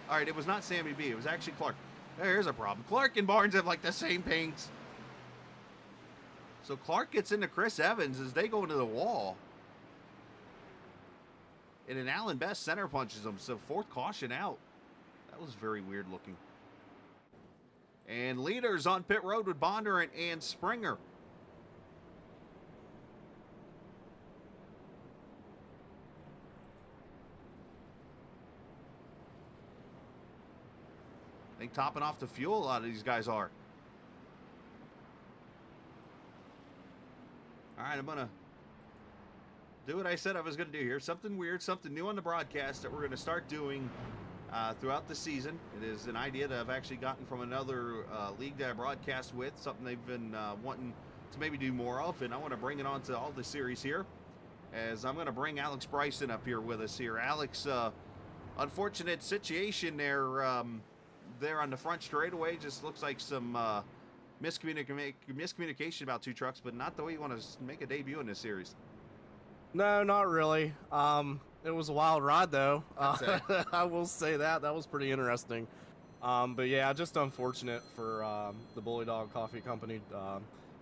All right, it was not Sammy B. It was actually Clark. There's a problem. Clark and Barnes have like the same paints. So Clark gets into Chris Evans as they go into the wall. And then Alan Best center punches him. So fourth caution out. That was very weird looking. And leaders on pit road with Bondurant and Springer. I think topping off the fuel, a lot of these guys are. All right, I'm going to do what I said I was going to do here. Something weird, something new on the broadcast that we're going to start doing throughout the season. It is an idea that I've actually gotten from another league that I broadcast with, something they've been wanting to maybe do more of, and I want to bring it on to all the series here, as I'm going to bring Alex Bryson up here with us here. Alex, unfortunate situation there. There on the front straightaway, just looks like some miscommunication about two trucks, but not the way you want to make a debut in this series. No, not really. It was a wild ride, though. I will say that. That was pretty interesting. But yeah, just unfortunate for the Bully Dog Coffee Company,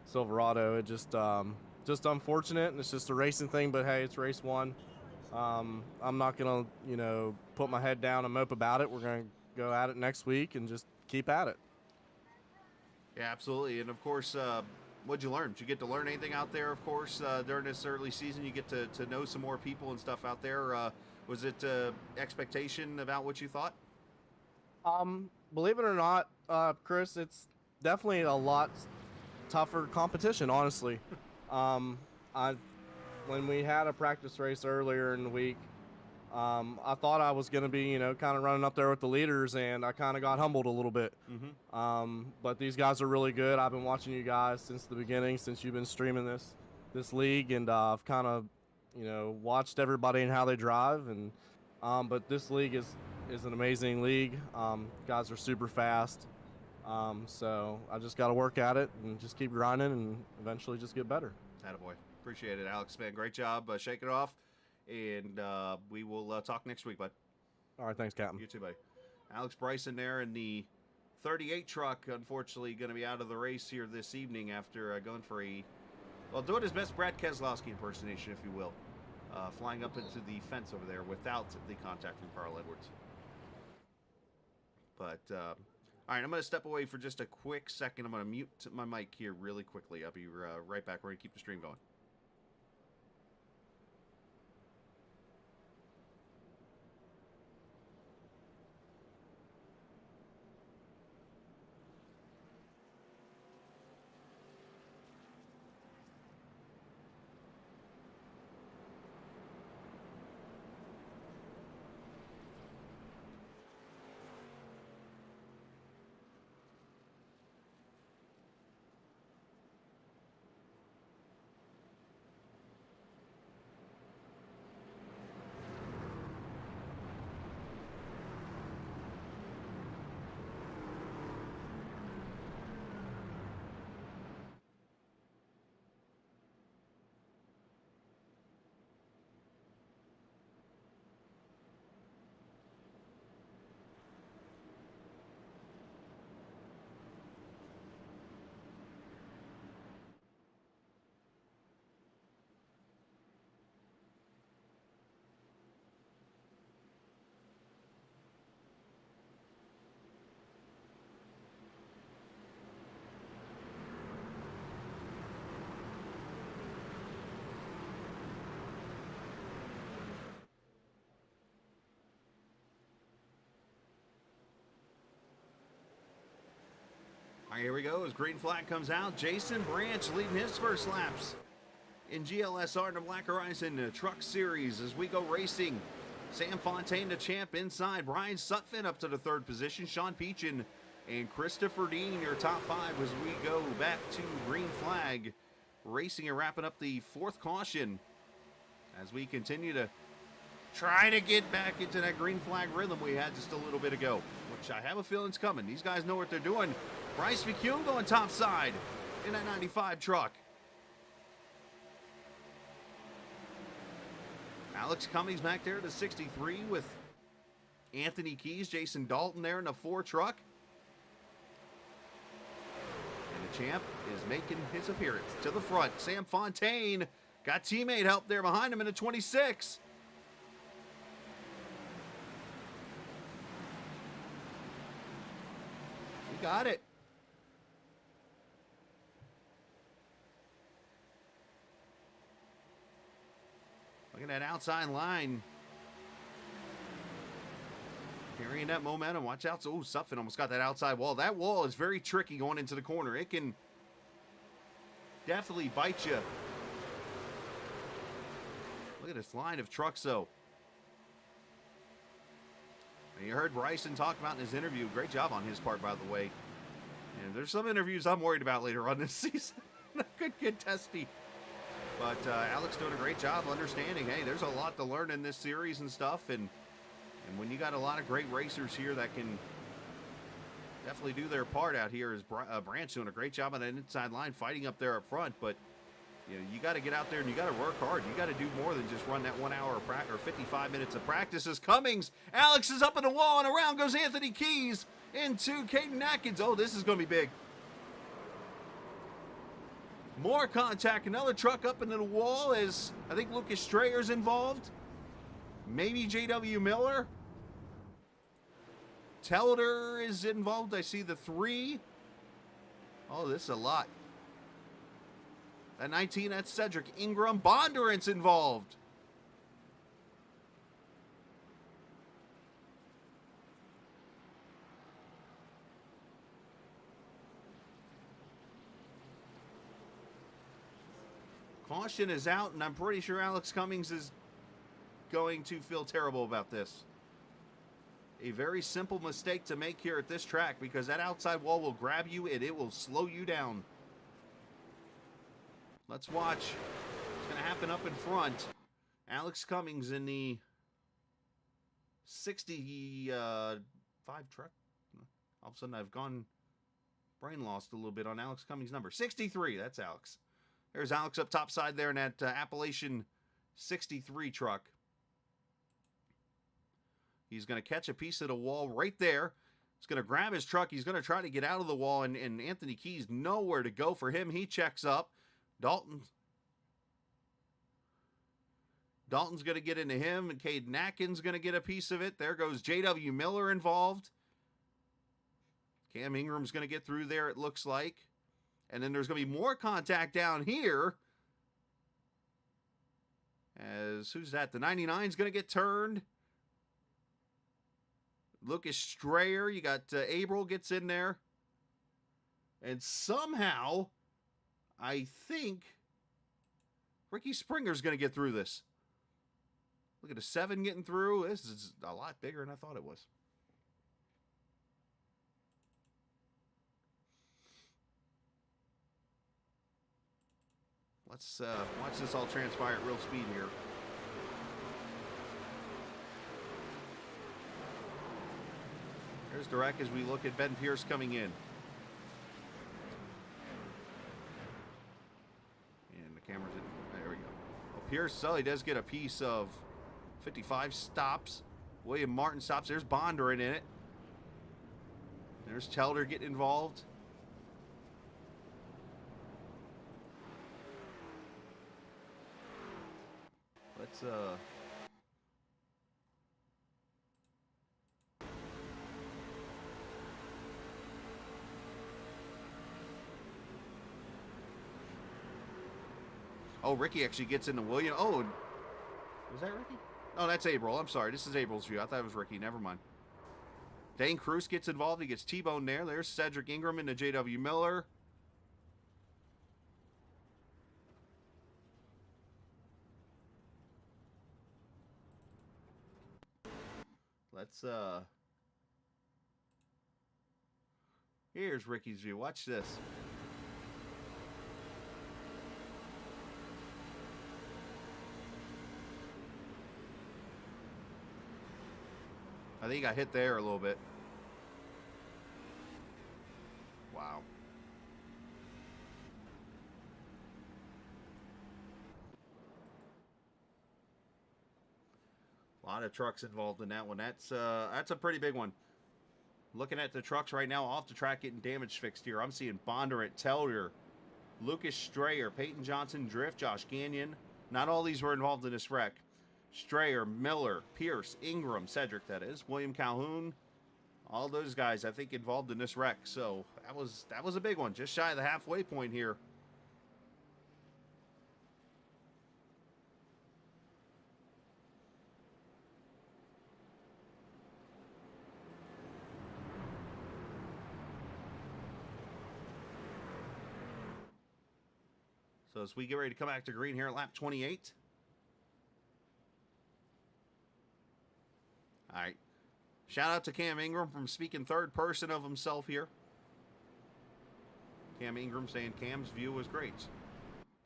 Silverado. It just unfortunate, and it's just a racing thing, but hey, it's race one. I'm not going to, put my head down and mope about it. We're going to go at it next week and just keep at it. Yeah, absolutely. And of course, what'd you learn? Did you get to learn anything out there, of course, during this early season? You get to know some more people and stuff out there. Was it expectation about what you thought? Believe it or not, Chris, it's definitely a lot tougher competition, honestly. When we had a practice race earlier in the week, I thought I was going to be, kind of running up there with the leaders, and I kind of got humbled a little bit. Mm-hmm. But these guys are really good. I've been watching you guys since the beginning, since you've been streaming this league, and I've kind of, watched everybody and how they drive. And but this league is an amazing league. Guys are super fast. So I just got to work at it and just keep grinding and eventually just get better. Attaboy. Appreciate it, Alex, man. Great job. Shake it off. And we will talk next week, bud. All right, thanks, Captain. You too, buddy. Alex Bryson there in the 38 truck, unfortunately, going to be out of the race here this evening after going for doing his best Brad Keselowski impersonation, if you will. Flying up into the fence over there without the contact from Carl Edwards. But, all right, I'm going to step away for just a quick second. I'm going to mute my mic here really quickly. I'll be right back. We're going to keep the stream going. All right, here we go. As green flag comes out, Jason Branch leading his first laps in GLSR in the Black Horizon Truck Series as we go racing. Sam Fontaine, the champ, inside. Brian Sutphin up to the third position. Sean Peachin and Christopher Dean, your top five as we go back to green flag. Racing and wrapping up the fourth caution as we continue to trying to get back into that green flag rhythm we had just a little bit ago, which I have a feeling's coming. These guys know what they're doing. Bryce McCoon going top side in that 95 truck. Alex Cummings back there to 63 with Anthony Keys, Jason Dalton there in the 4 truck. And the champ is making his appearance to the front. Sam Fontaine got teammate help there behind him in the 26. He got it. Look at that outside line. Carrying that momentum. Watch out. Oh, Sutphin almost got that outside wall. That wall is very tricky going into the corner. It can definitely bite you. Look at this line of trucks, though. And you heard Bryson talk about in his interview. Great job on his part, by the way. And there's some interviews I'm worried about later on this season. Could get testy. But Alex doing a great job understanding, hey, there's a lot to learn in this series and stuff. And when you got a lot of great racers here that can definitely do their part out here, is Brant's doing a great job on that inside line, fighting up there up front. But you know, you got to get out there and you got to work hard. You got to do more than just run that 1 hour of practice or 55 minutes of practice. As Cummings, Alex is up in the wall, and around goes Anthony Keys into Caden Atkins. Oh, this is going to be big. More contact. Another truck up into the wall as I think Lucas Strayer's involved. Maybe J.W. Miller. Telder is involved. I see the 3. Oh, this is a lot. That 19, that's Cedric Ingram. Bondurant's involved. Caution is out, and I'm pretty sure Alex Cummings is going to feel terrible about this. A very simple mistake to make here at this track, because that outside wall will grab you and it will slow you down. Let's watch. It's going to happen up in front. Alex Cummings in the 65 truck. All of a sudden I've gone brain lost a little bit on Alex Cummings' number. 63, that's Alex. There's Alex up top side there in that Appalachian 63 truck. He's going to catch a piece of the wall right there. He's going to grab his truck. He's going to try to get out of the wall, and Anthony Keys nowhere to go for him. He checks up. Dalton's going to get into him, and Caden Atkins going to get a piece of it. There goes J.W. Miller involved. Cam Ingram's going to get through there, it looks like. And then there's going to be more contact down here. As, who's that? The 99's going to get turned. Lucas Strayer, you got Abril gets in there. And somehow, I think Ricky Springer's going to get through this. Look at a 7 getting through. This is a lot bigger than I thought it was. Let's watch this all transpire at real speed here. There's Derek as we look at Ben Pierce coming in. And the camera's in. There we go. Well, Pierce, he does get a piece of 55 stops. William Martin stops. There's Bondurant in it. There's Telder getting involved. Let's oh, Ricky actually gets into William. Oh, was that Ricky? Oh, that's Abril. I'm sorry. This is Abril's view. I thought it was Ricky. Never mind. Dane Cruz gets involved. He gets T-boned there. There's Cedric Ingram into J.W. Miller. Let's, here's Ricky's view. Watch this. I think he got hit there a little bit. Wow. A lot of trucks involved in that one. That's a pretty big one. Looking at the trucks right now off the track getting damage fixed here. I'm seeing Bondurant, Telder, Lucas Strayer, Peyton Johnson, Drift, Josh Gagnon. Not all these were involved in this wreck. Strayer, Miller, Pierce, Ingram, Cedric, that is, William Calhoun. All those guys, I think, involved in this wreck. So that was a big one, just shy of the halfway point here. So as we get ready to come back to green here at lap 28. All right. Shout out to Cam Ingram from speaking third person of himself here. Cam Ingram saying Cam's view was great.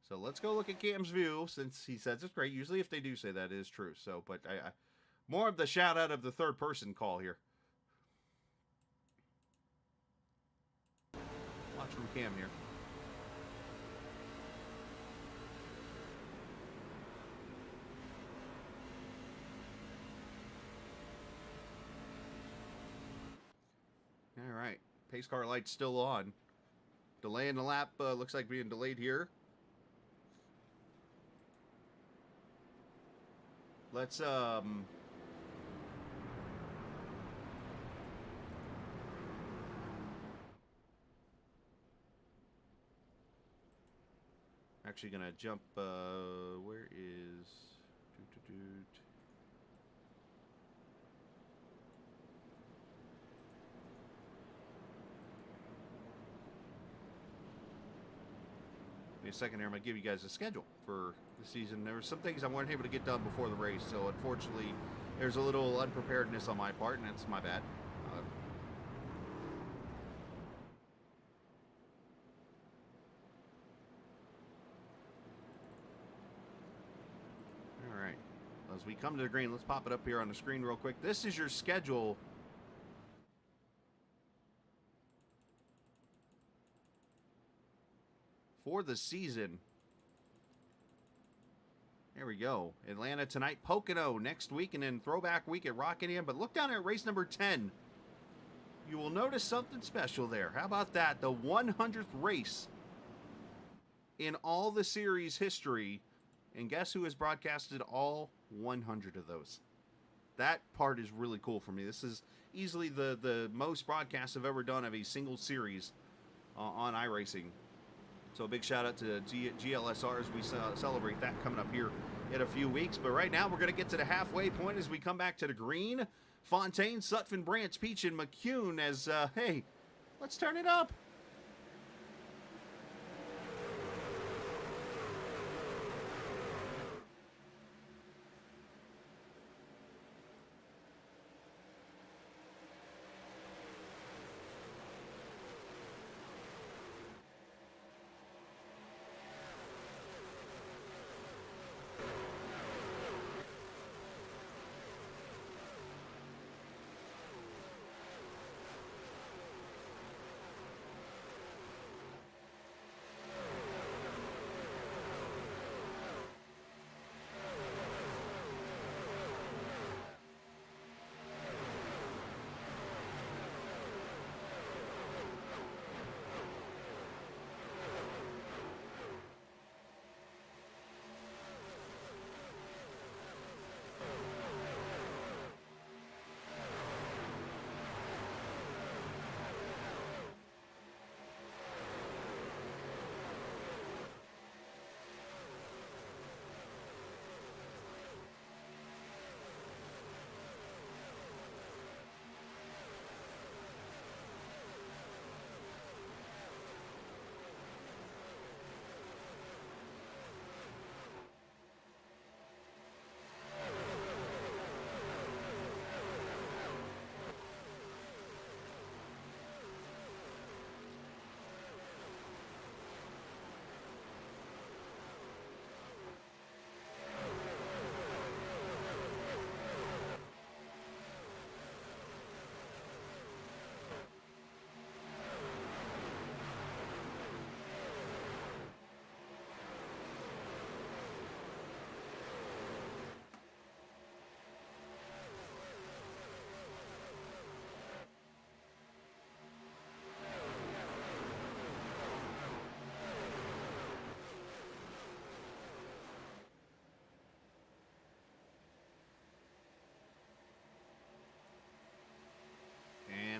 So let's go look at Cam's view since he says it's great. Usually if they do say that, it is true. So, but I more of the shout out of the third person call here. Watch from Cam here. All right, pace car light's still on. Delay in the lap looks like being delayed here. Let's actually gonna jump. Where is? A second here, I'm going to give you guys a schedule for the season. There were some things I weren't able to get done before the race, so unfortunately there's a little unpreparedness on my part, and that's my bad. All right, as we come to the green, let's pop it up here on the screen real quick. This is your schedule for the season. There we go. Atlanta tonight, Pocono next week, and then throwback week at Rockingham. But look down at race number 10. You will notice something special there. How about that? The 100th race in all the series history. And guess who has broadcasted all 100 of those? That part is really cool for me. This is easily the most broadcasts I've ever done of a single series on iRacing. So a big shout out to GLSR as we celebrate that coming up here in a few weeks. But right now we're going to get to the halfway point as we come back to the green. Fontaine, Sutphin, Branch, Peach, and McCune as, hey, let's turn it up.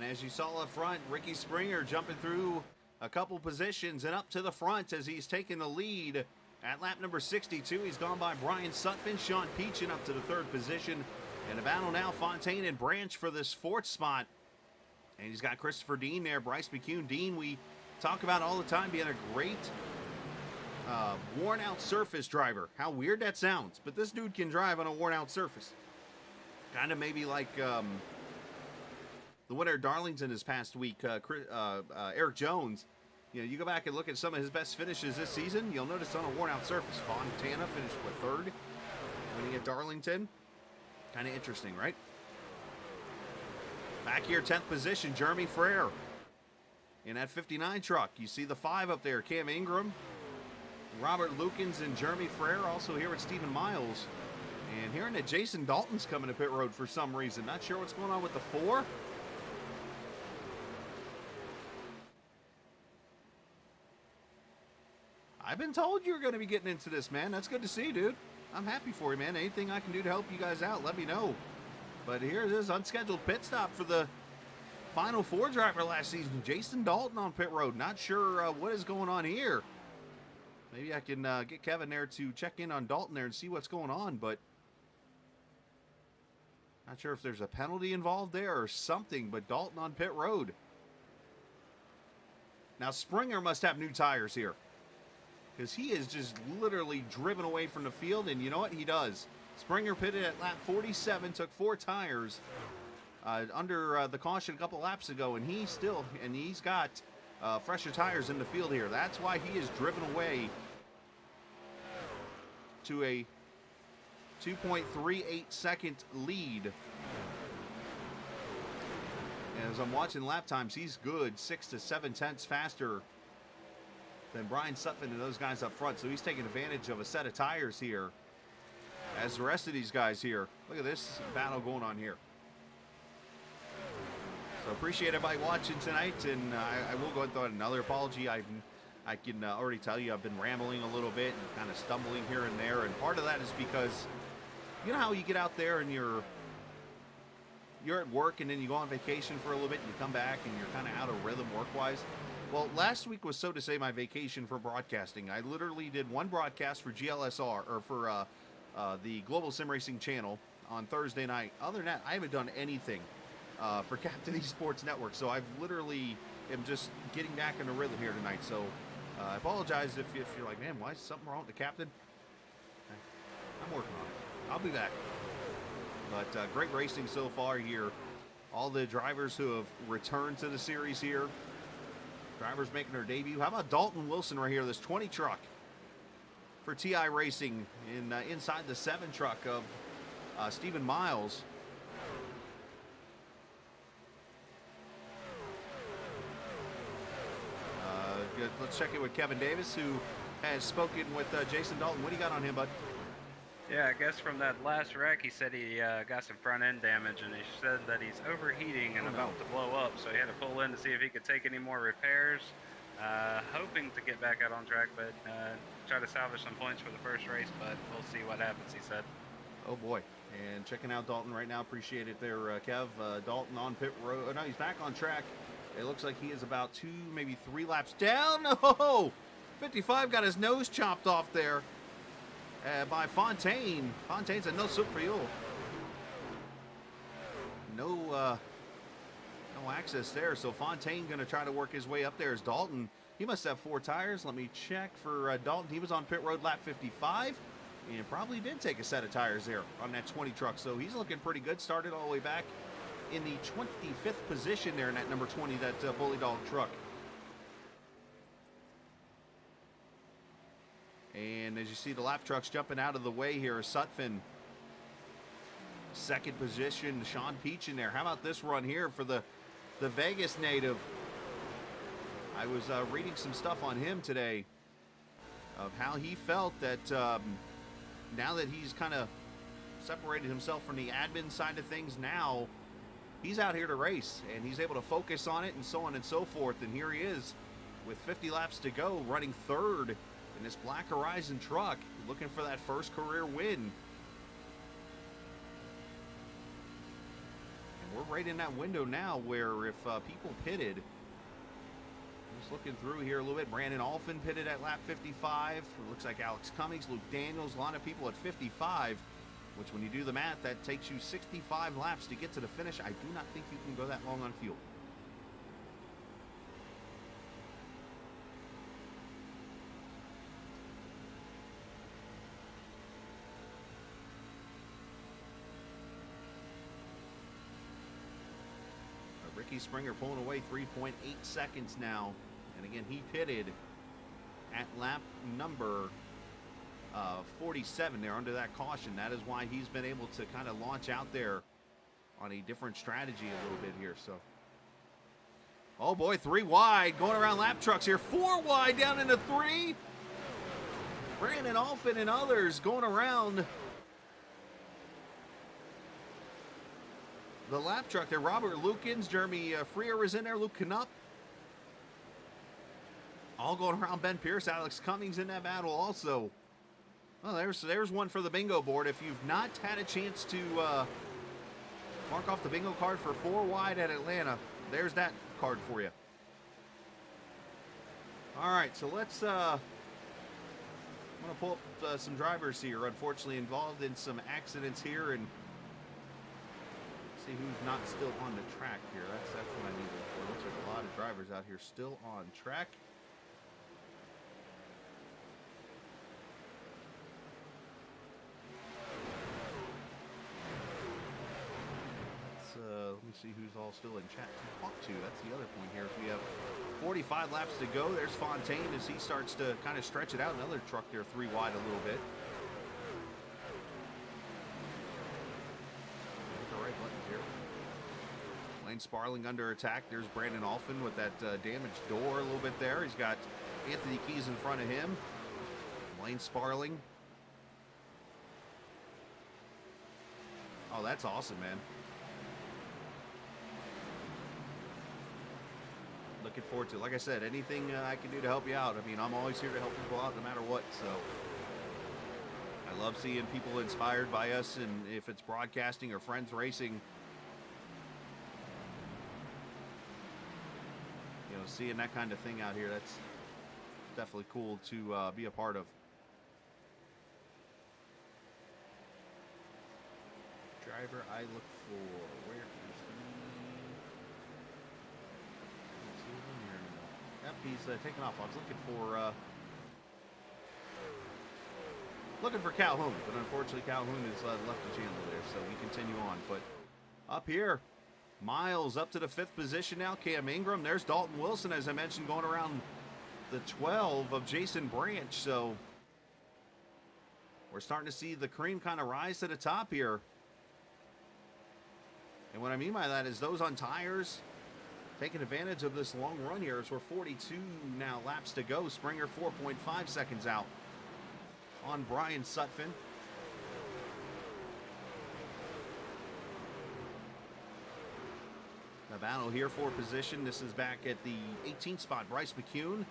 as you saw up front, Ricky Springer jumping through a couple positions and up to the front as he's taken the lead. At lap number 62, he's gone by Brian Sutphin, Sean Peachin up to the 3rd position. And a battle now, Fontaine and Branch for this 4th spot. And he's got Christopher Dean there, Bryce McCoon. Dean, we talk about all the time being a great worn-out surface driver. How weird that sounds, but this dude can drive on a worn-out surface. Kind of maybe like the winner of Darlington this past week, Eric Jones. You know, you go back and look at some of his best finishes this season, you'll notice on a worn-out surface. Fontana finished with 3rd, winning at Darlington. Kind of interesting, right? Back here, 10th position, Jeremy Frere. In that 59 truck, you see the 5 up there, Cam Ingram, Robert Lukens, and Jeremy Frere. Also here at Stephen Miles. And hearing that Jason Dalton's coming to pit road for some reason. Not sure what's going on with the 4. I've been told you're going to be getting into this, man. That's good to see, dude. I'm happy for you, man. Anything I can do to help you guys out, let me know. But here it is, unscheduled pit stop for the Final 4 driver last season, Jason Dalton on pit road. Not sure what is going on here. Maybe I can get Kevin there to check in on Dalton there and see what's going on, but not sure if there's a penalty involved there or something, but Dalton on pit road. Now Springer must have new tires here, because he is just literally driven away from the field, and you know what? He does. Springer pitted at lap 47, took 4 tires under the caution a couple laps ago, and he's got fresher tires in the field here. That's why he is driven away to a 2.38 second lead. And as I'm watching lap times, he's good 6 to 7 tenths faster than Brian Sutphin and those guys up front. So he's taking advantage of a set of tires here, as the rest of these guys here. Look at this battle going on here. So appreciate everybody watching tonight, and I will go ahead and throw out another apology. I can already tell you I've been rambling a little bit and kind of stumbling here and there, and part of that is because you know how you get out there and you're at work and then you go on vacation for a little bit and you come back and you're kind of out of rhythm work-wise. Well, last week was, so to say, my vacation for broadcasting. I literally did one broadcast for GLSR, or for the Global Sim Racing channel on Thursday night. Other than that, I haven't done anything for Captain Esports Network, so I've literally am just getting back in the rhythm here tonight. So I apologize if you're like, man, why is something wrong with the captain? I'm working on it. I'll be back. But great racing so far here. All the drivers who have returned to the series here. Drivers making their debut. How about Dalton Wilson right here, this 20 truck for TI Racing inside the 7 truck of Stephen Miles. Good. Let's check in with Kevin Davis, who has spoken with Jason Dalton. What do you got on him, bud? Yeah, I guess from that last wreck, he said he got some front end damage, and he said that he's overheating and about to blow up, so he had to pull in to see if he could take any more repairs. Hoping to get back out on track, but try to salvage some points for the first race, but we'll see what happens, he said. Oh boy. And checking out Dalton right now. Appreciate it there, Kev. Dalton on pit road. Oh, no, he's back on track. It looks like he is about 2, maybe 3 laps down. No! 55 got his nose chopped off there by Fontaine. Fontaine said no soup for you. No access there. So Fontaine going to try to work his way up there as Dalton. He must have 4 tires. Let me check for Dalton. He was on pit road lap 55 and probably did take a set of tires there on that 20 truck. So he's looking pretty good. Started all the way back in the 25th position there in that number 20, that Bully Dog truck. And as you see the lap trucks jumping out of the way here, Sutphin, 2nd position, Sean Peach in there. How about this run here for the Vegas native? I was reading some stuff on him today of how he felt that now that he's kind of separated himself from the admin side of things, now he's out here to race and he's able to focus on it and so on and so forth. And here he is with 50 laps to go, running 3rd in this Black Horizon truck, looking for that first career win. And we're right in that window now where if people pitted, just looking through here a little bit, Brandon Alphin pitted at lap 55. It looks like Alex Cummings, Luke Daniels, a lot of people at 55, which when you do the math, that takes you 65 laps to get to the finish. I do not think you can go that long on fuel. Ricky Springer pulling away 3.8 seconds now. And again, he pitted at lap number 47 there under that caution. That is why he's been able to kind of launch out there on a different strategy a little bit here. So, oh boy, 3 wide going around lap trucks here. 4 wide down into 3. Brandon Alphin and others going around the lap truck there. Robert Lukens, Jeremy Freer was in there, Luke Knupp. All going around Ben Pierce, Alex Cummings in that battle also. Well, there's one for the bingo board. If you've not had a chance to mark off the bingo card for 4 wide at Atlanta, there's that card for you. All right, so let's I'm going to pull up some drivers here, unfortunately involved in some accidents here, and see who's not still on the track here. That's what I need to look for. Looks like a lot of drivers out here still on track. Let me see who's all still in chat to talk to. That's the other point here. If we have 45 laps to go, there's Fontaine as he starts to kind of stretch it out. Another truck there 3 wide a little bit. The right buttons here. Lane Sparling under attack. There's Brandon Alphin with that damaged door a little bit there. He's got Anthony Keys in front of him. Lane Sparling. Oh, that's awesome, man. Looking forward to it. Like I said, anything I can do to help you out. I mean, I'm always here to help people out no matter what. So I love seeing people inspired by us, and if it's broadcasting or friends racing, you know, seeing that kind of thing out here, that's definitely cool to be a part of. Driver I look for. Where is he? Yep, he's taking off. I was looking for Calhoun, but unfortunately Calhoun is left the channel there, so we continue on. But up here, Miles up to the 5th position now. Cam Ingram, there's Dalton Wilson, as I mentioned, going around the 12 of Jason Branch. So we're starting to see the cream kind of rise to the top here. And what I mean by that is those on tires taking advantage of this long run here as we're 42 now laps to go. Springer 4.5 seconds out on Brian Sutphin. The battle here for position. This is back at the 18th spot. Bryce McCoon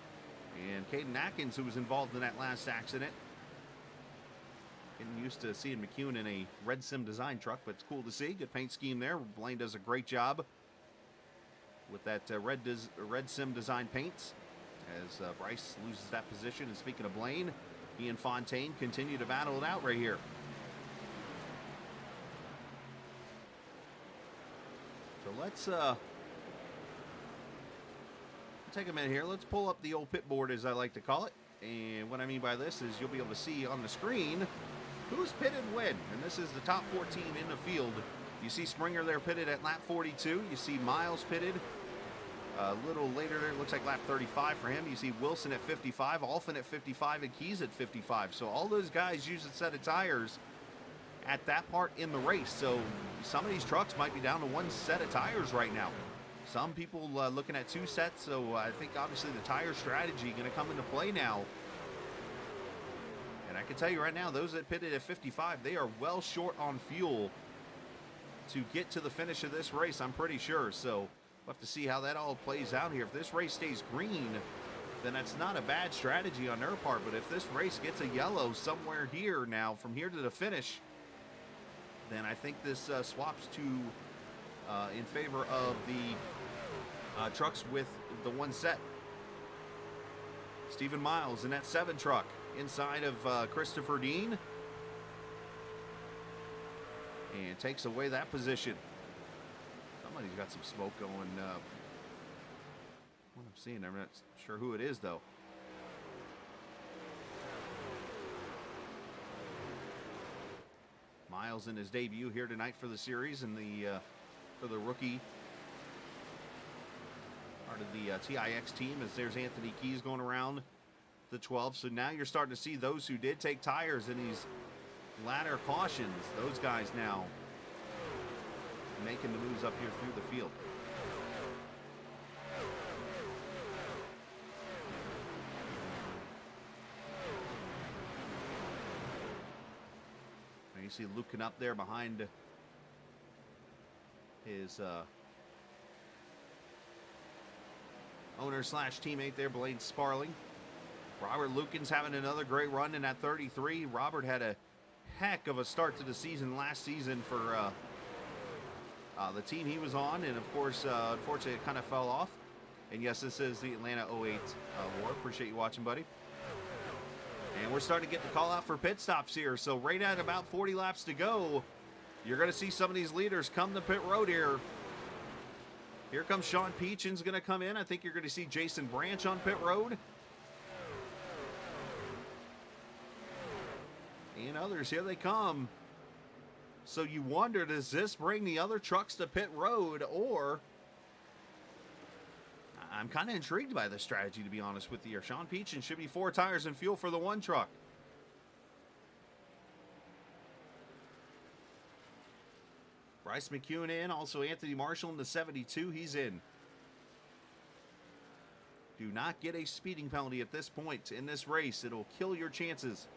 and Caden Atkins, who was involved in that last accident. Getting used to seeing McCoon in a Red Sim design truck, but it's cool to see. Good paint scheme there. Blaine does a great job with that Red Sim design paints as Bryce loses that position. And speaking of Blaine, he and Fontaine continue to battle it out right here. So let's take a minute here. Let's pull up the old pit board, as I like to call it. And what I mean by this is you'll be able to see on the screen who's pitted when. And this is the top 14 in the field. You see Springer there pitted at lap 42. You see Miles pitted a little later there. It looks like lap 35 for him. You see Wilson at 55, Alphin at 55, and Keys at 55. So all those guys use a set of tires at that part in the race. So some of these trucks might be down to 1 set of tires right now. Some people looking at 2 sets. So I think obviously the tire strategy going to come into play now. And I can tell you right now, those that pitted at 55, they are well short on fuel to get to the finish of this race, I'm pretty sure. So we'll have to see how that all plays out here. If this race stays green, then that's not a bad strategy on their part. But if this race gets a yellow somewhere here now, from here to the finish, then I think this swaps to in favor of the trucks with the one set. Stephen Miles in that 7 truck inside of Christopher Dean. And takes away that position. Somebody's got some smoke going. What I'm seeing, I'm not sure who it is though. Miles in his debut here tonight for the series and for the rookie part of the TIX team, as there's Anthony Keys going around the 12. So now you're starting to see those who did take tires in these ladder cautions, those guys now making the moves up here through the field. And you see Lucan up there behind his owner slash teammate there, Blaine Sparling. Robert Lucan's having another great run in that 33. Robert had a heck of a start to the season last season for the team he was on, and of course, unfortunately, it kind of fell off. And yes, this is the Atlanta 08 War. Appreciate you watching, buddy. And we're starting to get the call out for pit stops here. So right at about 40 laps to go, you're going to see some of these leaders come to pit road here. Here comes Sean Peachin's going to come in. I think you're going to see Jason Branch on pit road. And others, here they come. So you wonder, does this bring the other trucks to pit road, or... I'm kind of intrigued by this strategy, to be honest with you. Sean Peachin should be 4 tires and fuel for the 1 truck. Bryce McCoon in, also Anthony Marshall in the 72, he's in. Do not get a speeding penalty at this point in this race. It'll kill your chances.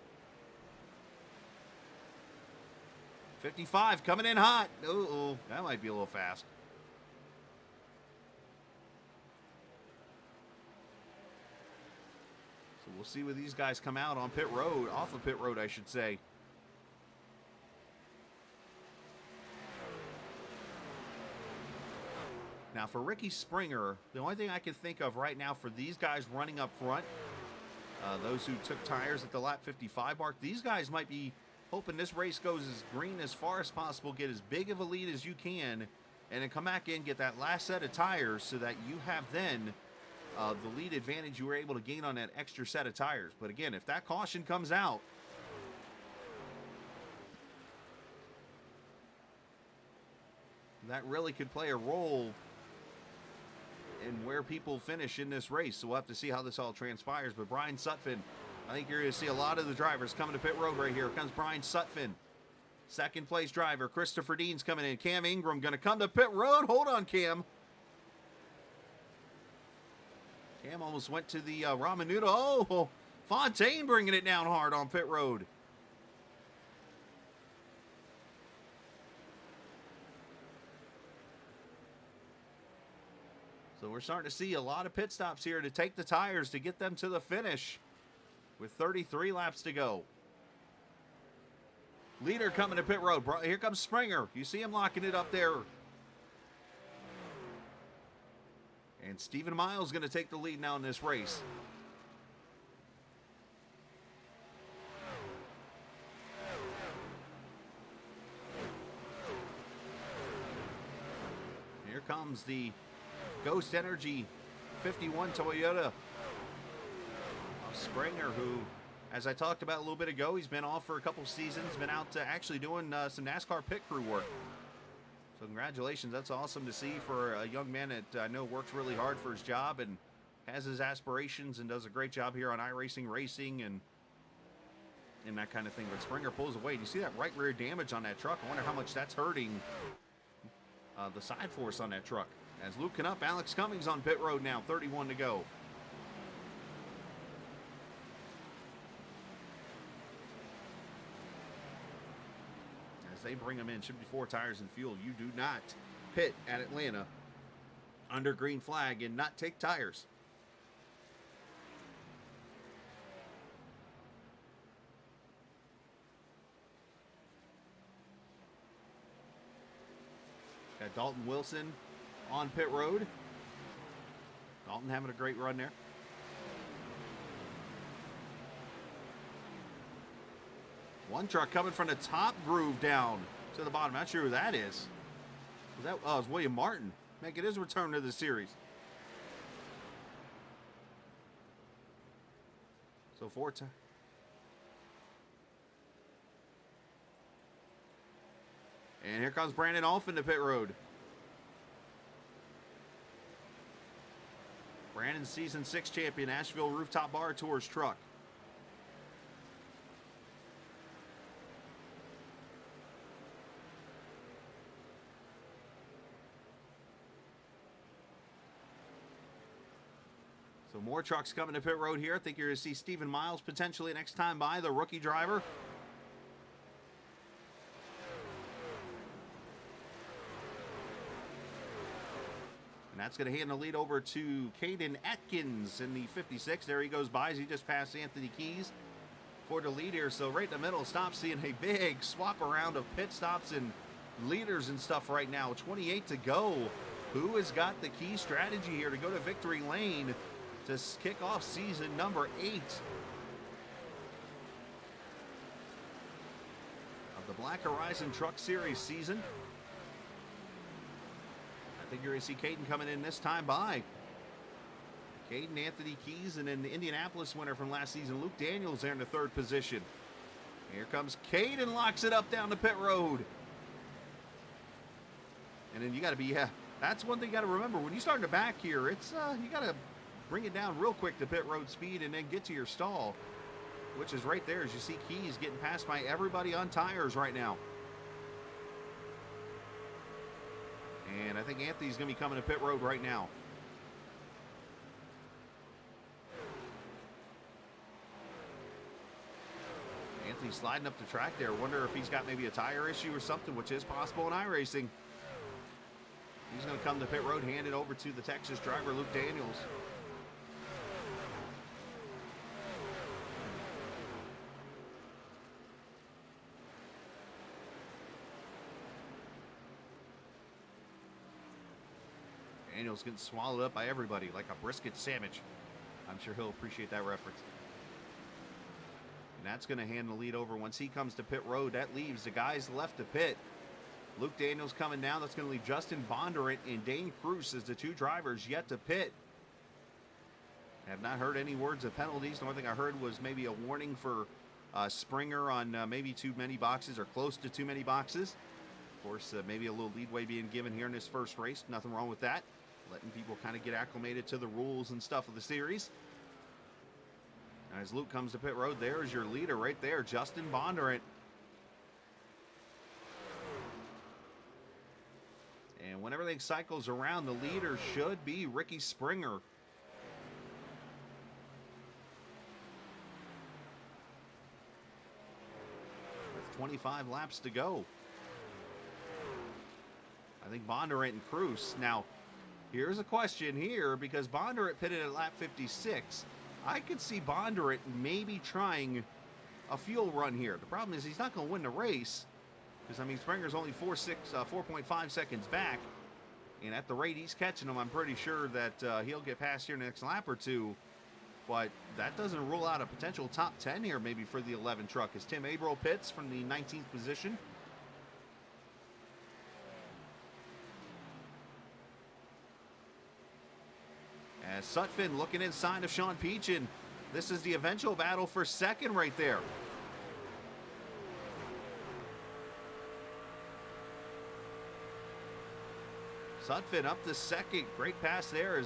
55 coming in hot. Uh-oh, that might be a little fast. So we'll see where these guys come out on pit road, off of pit road, I should say. Now for Ricky Springer, the only thing I can think of right now for these guys running up front, those who took tires at the lap 55 mark, these guys might be hoping this race goes as green as far as possible, get as big of a lead as you can, and then come back in, get that last set of tires so that you have then the lead advantage you were able to gain on that extra set of tires. But again, if that caution comes out, that really could play a role in where people finish in this race. So we'll have to see how this all transpires. But Brian Sutphin, I think you're going to see a lot of the drivers coming to pit road right here. Here comes Brian Sutphin. Second place driver, Christopher Dean's coming in. Cam Ingram going to come to pit road. Hold on, Cam. Cam almost went to the ramen noodle. Oh, Fontaine bringing it down hard on pit road. So we're starting to see a lot of pit stops here to take the tires to get them to the finish with 33 laps to go. Leader coming to pit road. Here comes Springer. You see him locking it up there. And Stephen Miles going to take the lead now in this race. Here comes the Ghost Energy 51 Toyota of Springer, who, as I talked about a little bit ago, he's been off for a couple seasons, been out actually doing some NASCAR pit crew work. So congratulations, that's awesome to see for a young man that I know works really hard for his job and has his aspirations and does a great job here on iRacing racing and that kind of thing. But Springer pulls away. You see that right rear damage on that truck? I wonder how much that's hurting the side force on that truck. As Luke Knupp, Alex Cummings on pit road now, 31 to go. As they bring them in, should be 4 tires and fuel. You do not pit at Atlanta under green flag and not take tires. Got got Dalton Wilson on pit road. Dalton having a great run there. One truck coming from the top groove down to the bottom. Not sure who that is. Was that? Oh, it's William Martin making his return to the series. So four times. And here comes Brandon Alf into pit road. Brandon's season 6 champion, Asheville Rooftop Bar Tours truck. So more trucks coming to pit road here. I think you're going to see Stephen Miles potentially next time by, the rookie driver. And that's going to hand the lead over to Caden Atkins in the 56. There he goes by as he just passed Anthony Keys for the lead here. So right in the middle, stop seeing a big swap around of pit stops and leaders and stuff right now. 28 to go. Who has got the key strategy here to go to victory lane to kick off season number 8 of the Black Horizon Truck Series season? I think you're going to see Caden coming in this time by. Caden, Anthony Keys, and then the Indianapolis winner from last season, Luke Daniels, there in the 3rd position. Here comes Caden, locks it up down the pit road. And then you got to be, that's one thing you got to remember. When you start in the back here, it's, you got to bring it down real quick to pit road speed and then get to your stall, which is right there as you see Keys getting passed by everybody on tires right now. And I think Anthony's going to be coming to pit road right now. Anthony's sliding up the track there. Wonder if he's got maybe a tire issue or something, which is possible in iRacing. He's going to come to pit road, hand it over to the Texas driver, Luke Daniels. Daniels getting swallowed up by everybody like a brisket sandwich. I'm sure he'll appreciate that reference. And that's going to hand the lead over once he comes to pit road. That leaves the guys left to pit. Luke Daniels coming down. That's going to leave Justin Bondurant and Dane Cruz as the 2 drivers yet to pit. Have not heard any words of penalties. The only thing I heard was maybe a warning for Springer on maybe too many boxes or close to too many boxes. Of course, maybe a little leadway being given here in this first race. Nothing wrong with that. Letting people kind of get acclimated to the rules and stuff of the series. As Luke comes to pit road, there is your leader right there, Justin Bondurant. And when everything cycles around, the leader should be Ricky Springer. With 25 laps to go. I think Bondurant and Cruz. Now, here's a question here, because Bondurant pitted at lap 56. I could see Bondurant maybe trying a fuel run here. The problem is he's not going to win the race, because, I mean, Springer's only 4.5 seconds back. And at the rate he's catching him, I'm pretty sure that he'll get past here in the next lap or two. But that doesn't rule out a potential top 10 here maybe for the 11 truck, as Tim Averill pits from the 19th position. As Sutphin looking inside of Sean Peachin. This is the eventual battle for second right there. Sutphin up to second. Great pass there.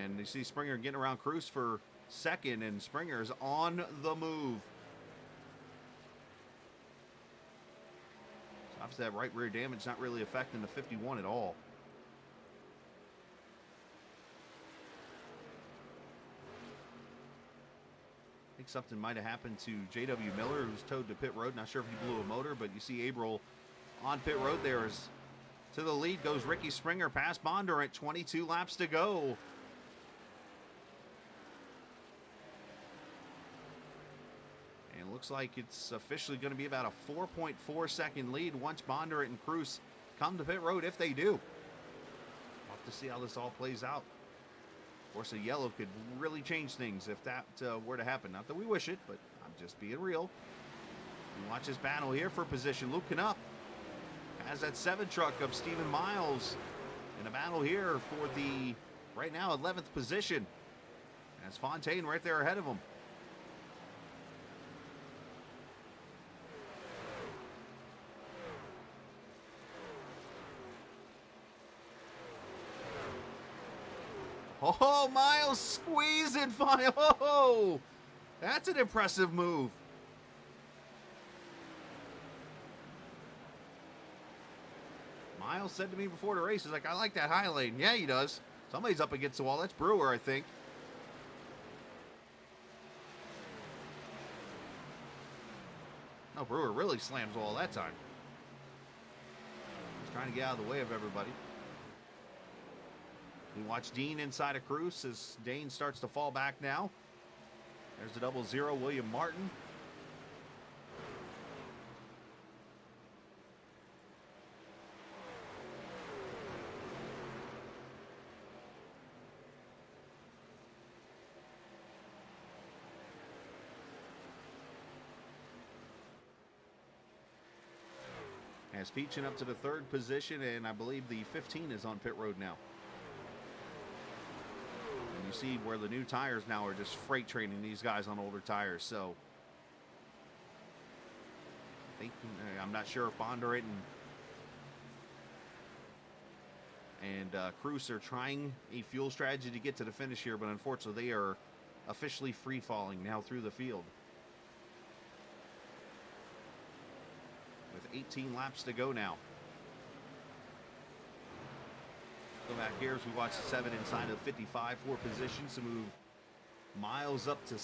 And you see Springer getting around Cruz for second, and Springer's on the move. Obviously, that right rear damage not really affecting the 51 at all. I think something might have happened to J.W. Miller, who's towed to pit road. Not sure if he blew a motor, but you see Averill on pit road there. As to the lead goes Ricky Springer past Bondurant. 22 laps to go. And looks like it's officially going to be about a 4.4 second lead once Bondurant and Cruz come to pit road, if they do. We'll have to see how this all plays out. Of course, a yellow could really change things if that were to happen. Not that we wish it, but I'm just being real. You watch this battle here for position. Luke Knupp has that 7 truck of Stephen Miles in a battle here for the, right now, 11th position. As Fontaine right there ahead of him. Oh, Miles squeezing fine. Oh, that's an impressive move. Miles said to me before the race, he's like, I like that high lane. Yeah, he does. Somebody's up against the wall. That's Brewer, I think. No, Brewer really slams the wall that time. He's trying to get out of the way of everybody. We watch Dean inside of Cruz as Dane starts to fall back now. There's the 00, William Martin. Has Peachin up to the 3rd position, and I believe the 15 is on pit road now. And you see where the new tires now are just freight training these guys on older tires. So I think, I'm not sure if Bondurant and Cruz are trying a fuel strategy to get to the finish here, but unfortunately they are officially free falling now through the field. With 18 laps to go now. Go back here as we watch the 7 inside of 55 for positions to move Miles up to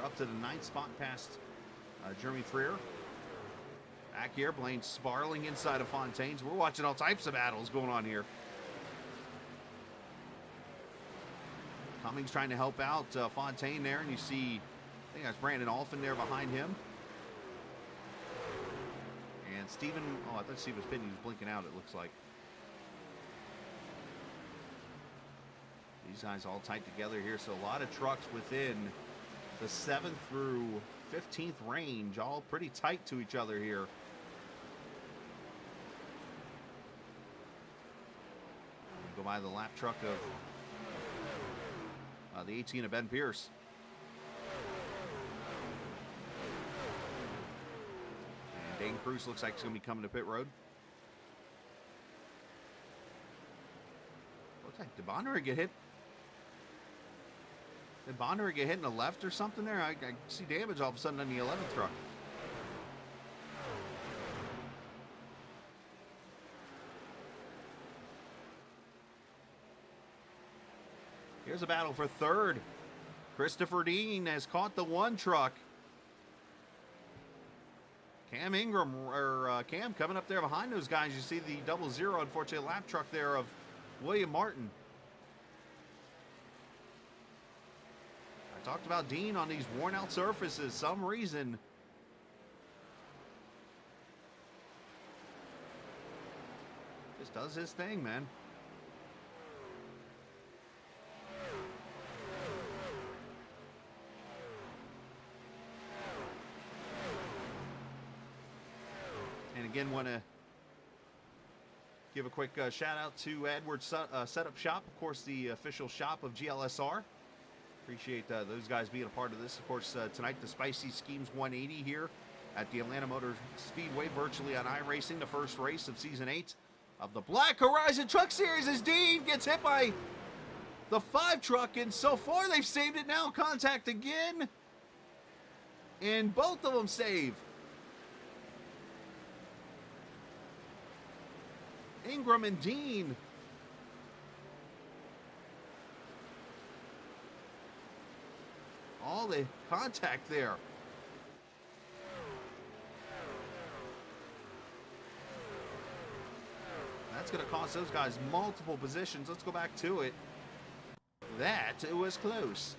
up to the 9th spot past Jeremy Freer. Back here, Blaine Sparling inside of Fontaine's. We're watching all types of battles going on here. Cummings trying to help out Fontaine there, and you see, I think that's Brandon Alphin there behind him. And Steven, oh, I thought Steve was pitting. He was blinking out, it looks like. These guys all tight together here. So a lot of trucks within the 7th through 15th range, all pretty tight to each other here. Go by the lap truck of the 18 of Ben Pierce. Dane Cruz looks like he's going to be coming to pit road. Looks like, did Bondurant get hit? Did Bondurant get hit in the left or something there? I see damage all of a sudden on the 11th truck. Here's a battle for 3rd. Christopher Dean has caught the 1 truck. Cam Ingram, or Cam coming up there behind those guys. You see the 00, unfortunately, lap truck there of William Martin. I talked about Dean on these worn out surfaces. Some reason just does his thing, man. And again, want to give a quick shout out to Edwards Setup Shop, of course, the official shop of GLSR. Appreciate those guys being a part of this. Of course, tonight the Spicy Schemes 180 here at the Atlanta Motor Speedway, virtually on iRacing, the first race of Season 8 of the Black Horizon Truck Series as Dean gets hit by the 5 truck, and so far they've saved it now. Contact again, and both of them save. Ingram and Dean. All the contact there. That's going to cost those guys multiple positions. Let's go back to it. It was close.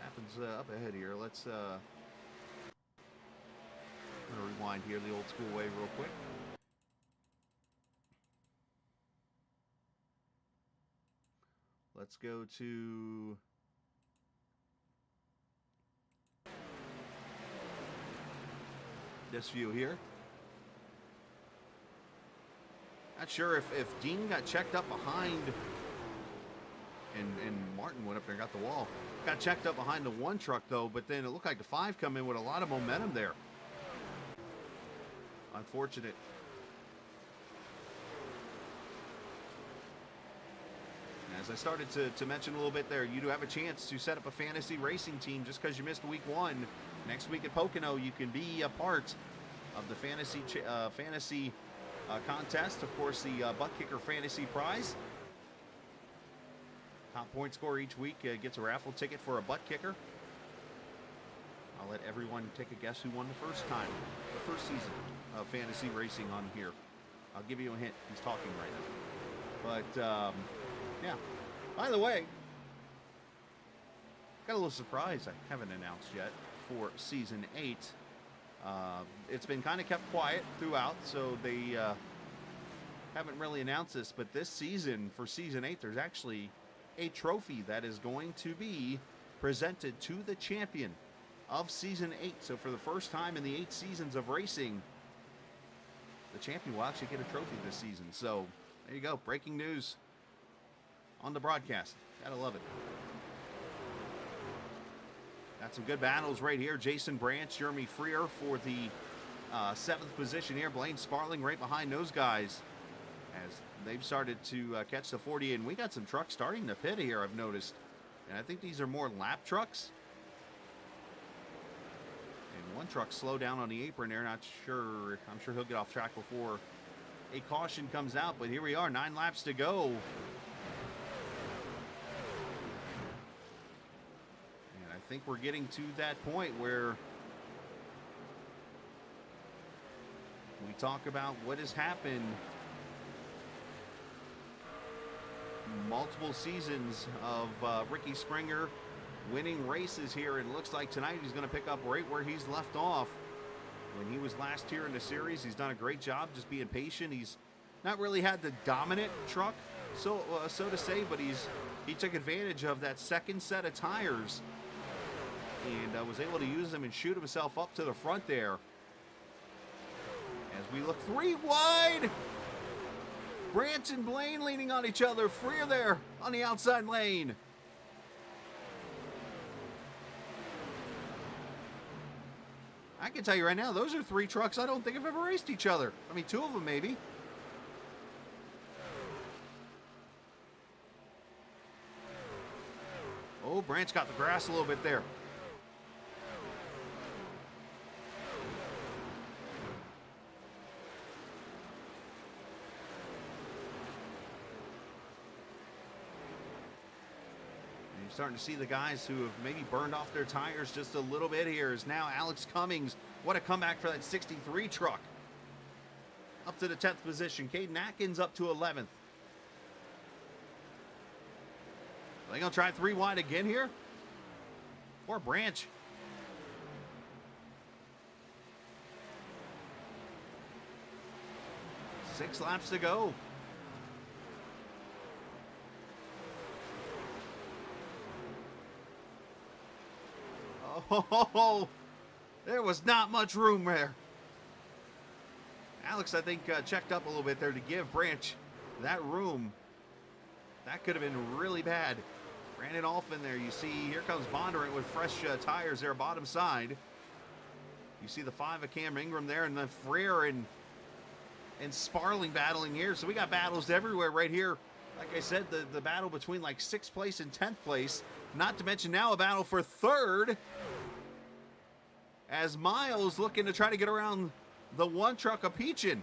Happens up ahead here. Let's I'm going to rewind here the old school way real quick. Let's go to this view here. Not sure if Dean got checked up behind and Martin went up there and got the wall. Got checked up behind the one truck though, but then it looked like the 5 come in with a lot of momentum there. Unfortunate. As I started to mention a little bit there, you do have a chance to set up a fantasy racing team just because you missed week 1. Next week at Pocono, you can be a part of the fantasy contest. Of course, the butt kicker fantasy prize. Top point scorer each week gets a raffle ticket for a butt kicker. I'll let everyone take a guess who won the first time, the first season of fantasy racing on here. I'll give you a hint. He's talking right now. But, yeah. By the way, got a little surprise I haven't announced yet for Season 8. It's been kind of kept quiet throughout, so they haven't really announced this. But this season, for Season 8, there's actually a trophy that is going to be presented to the champion of Season 8. So for the first time in the 8 seasons of racing, the champion will actually get a trophy this season. So there you go, breaking news on the broadcast. Gotta love it. Got some good battles right here. Jason Branch, Jeremy Freer for the 7th position here. Blaine Sparling right behind those guys as they've started to catch the 40. And we got some trucks starting to pit here, I've noticed. And I think these are more lap trucks. And one truck slowed down on the apron there. Not sure. I'm sure he'll get off track before a caution comes out. But here we are, 9 laps to go. I think we're getting to that point where we talk about what has happened. Multiple seasons of Ricky Springer winning races here. It looks like tonight he's going to pick up right where he's left off when he was last here in the series. He's done a great job just being patient. He's not really had the dominant truck, so to say, but he took advantage of that second set of tires and was able to use them and shoot himself up to the front there. As we look 3 wide, Branch and Blaine leaning on each other. Freer there on the outside lane. I can tell you right now, those are 3 trucks I don't think have ever raced each other. I mean, 2 of them maybe. Oh, Branch got the grass a little bit there. Starting to see the guys who have maybe burned off their tires just a little bit here. Is now Alex Cummings. What a comeback for that 63 truck. Up to the 10th position. Caden Atkins up to 11th. Are they going to try 3 wide again here? Poor Branch. Six laps to go. Oh, there was not much room there. Alex, I think, checked up a little bit there to give Branch that room. That could have been really bad. Ran it off in there. You see, here comes Bondurant with fresh tires there, bottom side. You see the 5 of Cam Ingram there, and then Freer and Sparling battling here. So we got battles everywhere right here. Like I said, the battle between like 6th place and 10th place. Not to mention now a battle for 3rd. As Miles looking to try to get around the one truck of Peachin.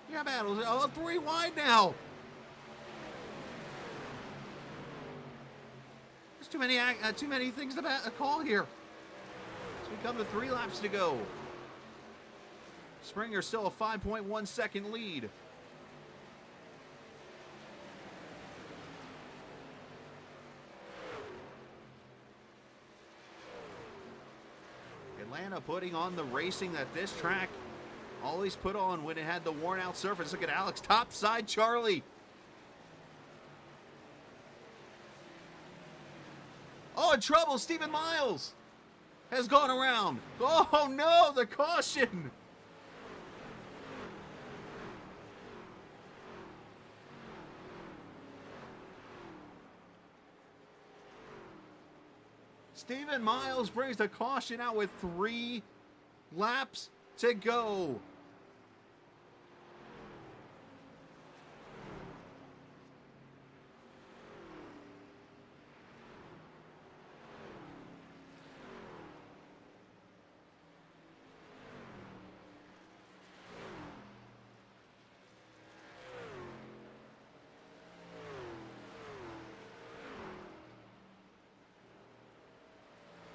You got battles. Oh, 3 wide now. There's too many things to call here. So we come to 3 laps to go. Springer still a 5.1 second lead. Atlanta putting on the racing that this track always put on when it had the worn out surface. Look at Alex, topside Charlie. Oh, in trouble, Stephen Miles has gone around. Oh no, the caution. Stephen Miles brings the caution out with 3 laps to go.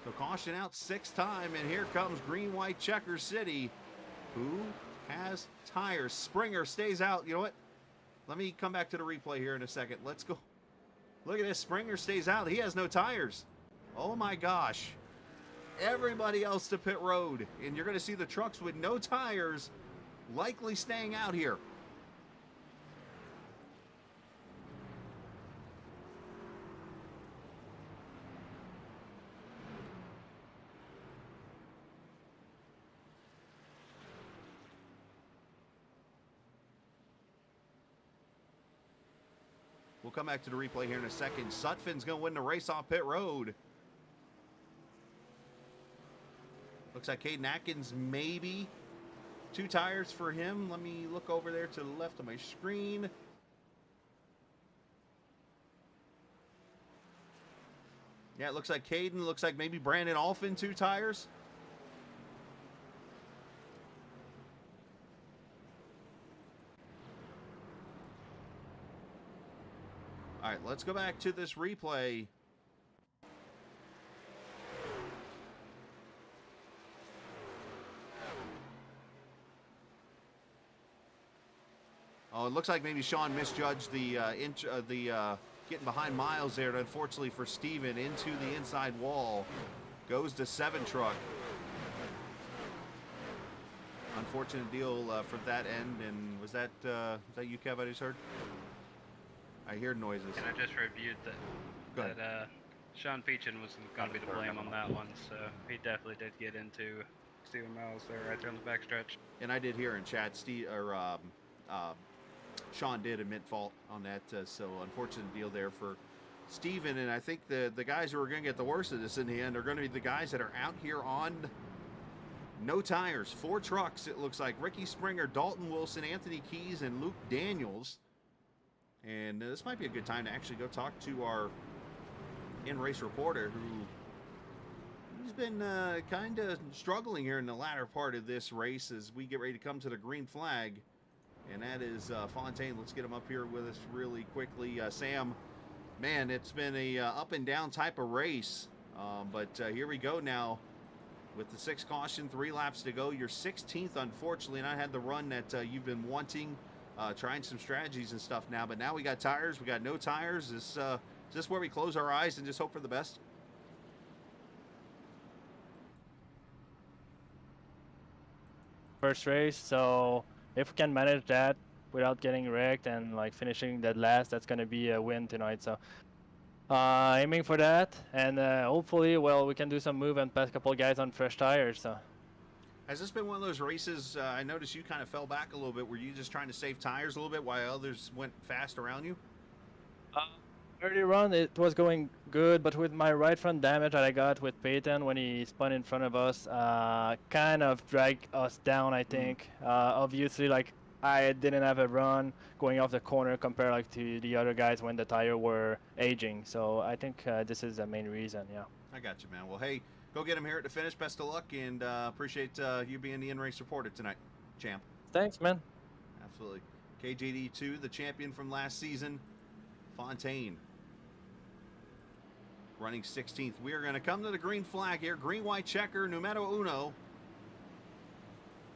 So caution out 6th time, and here comes Green White Checker City, who has tires. Springer stays out. You know what? Let me come back to the replay here in a second. Let's go. Look at this. Springer stays out. He has no tires. Oh my gosh. Everybody else to pit road, and you're going to see the trucks with no tires likely staying out here. We'll come back to the replay here in a second. Sutphin's going to win the race off pit road. Looks like Caden Atkins maybe 2 tires for him. Let me look over there to the left of my screen. Yeah, it looks like Caden. Looks like maybe Brandon Alfin 2 tires. All right, let's go back to this replay. Oh, it looks like maybe Sean misjudged the getting behind Miles there. Unfortunately for Steven, into the inside wall goes the 7 truck. Unfortunate deal for that end. And was that you, Kev? I just heard. I hear noises. And I just reviewed that Sean Peachin was going to be to blame on that one, so he definitely did get into Stephen Miles there right there on the backstretch. And I did hear in chat, Sean did admit fault on that, so unfortunate deal there for Steven. And I think the guys who are going to get the worst of this in the end are going to be the guys that are out here on no tires. 4 trucks, it looks like. Ricky Springer, Dalton Wilson, Anthony Keys, and Luke Daniels. And this might be a good time to actually go talk to our in-race reporter, who's been kind of struggling here in the latter part of this race as we get ready to come to the green flag. And that is Fontaine. Let's get him up here with us really quickly. Sam, man, it's been a up and down type of race. But here we go now with the 6 caution, 3 laps to go. You're 16th, unfortunately, and I had the run that you've been wanting. Trying some strategies and stuff now, but now we got tires, we got no tires. Is this where we close our eyes and just hope for the best? First race, so if we can manage that without getting wrecked and like finishing dead last, that's gonna be a win tonight. So aiming for that, and hopefully, well, we can do some move and pass a couple guys on fresh tires. So. Has this been one of those races, I noticed you kind of fell back a little bit. Were you just trying to save tires a little bit while others went fast around you? Early run, it was going good, but with my right front damage that I got with Peyton when he spun in front of us, kind of dragged us down, I think. Obviously, like, I didn't have a run going off the corner compared like to the other guys when the tire were aging. So I think this is the main reason, yeah. I got you, man. Well, hey, go get him here at the finish. Best of luck, and appreciate you being the in-race reporter tonight, champ. Thanks, man. Absolutely. KJD2, the champion from last season. Fontaine running 16th. We are going to come to the green flag here. Green, white checker, numero uno.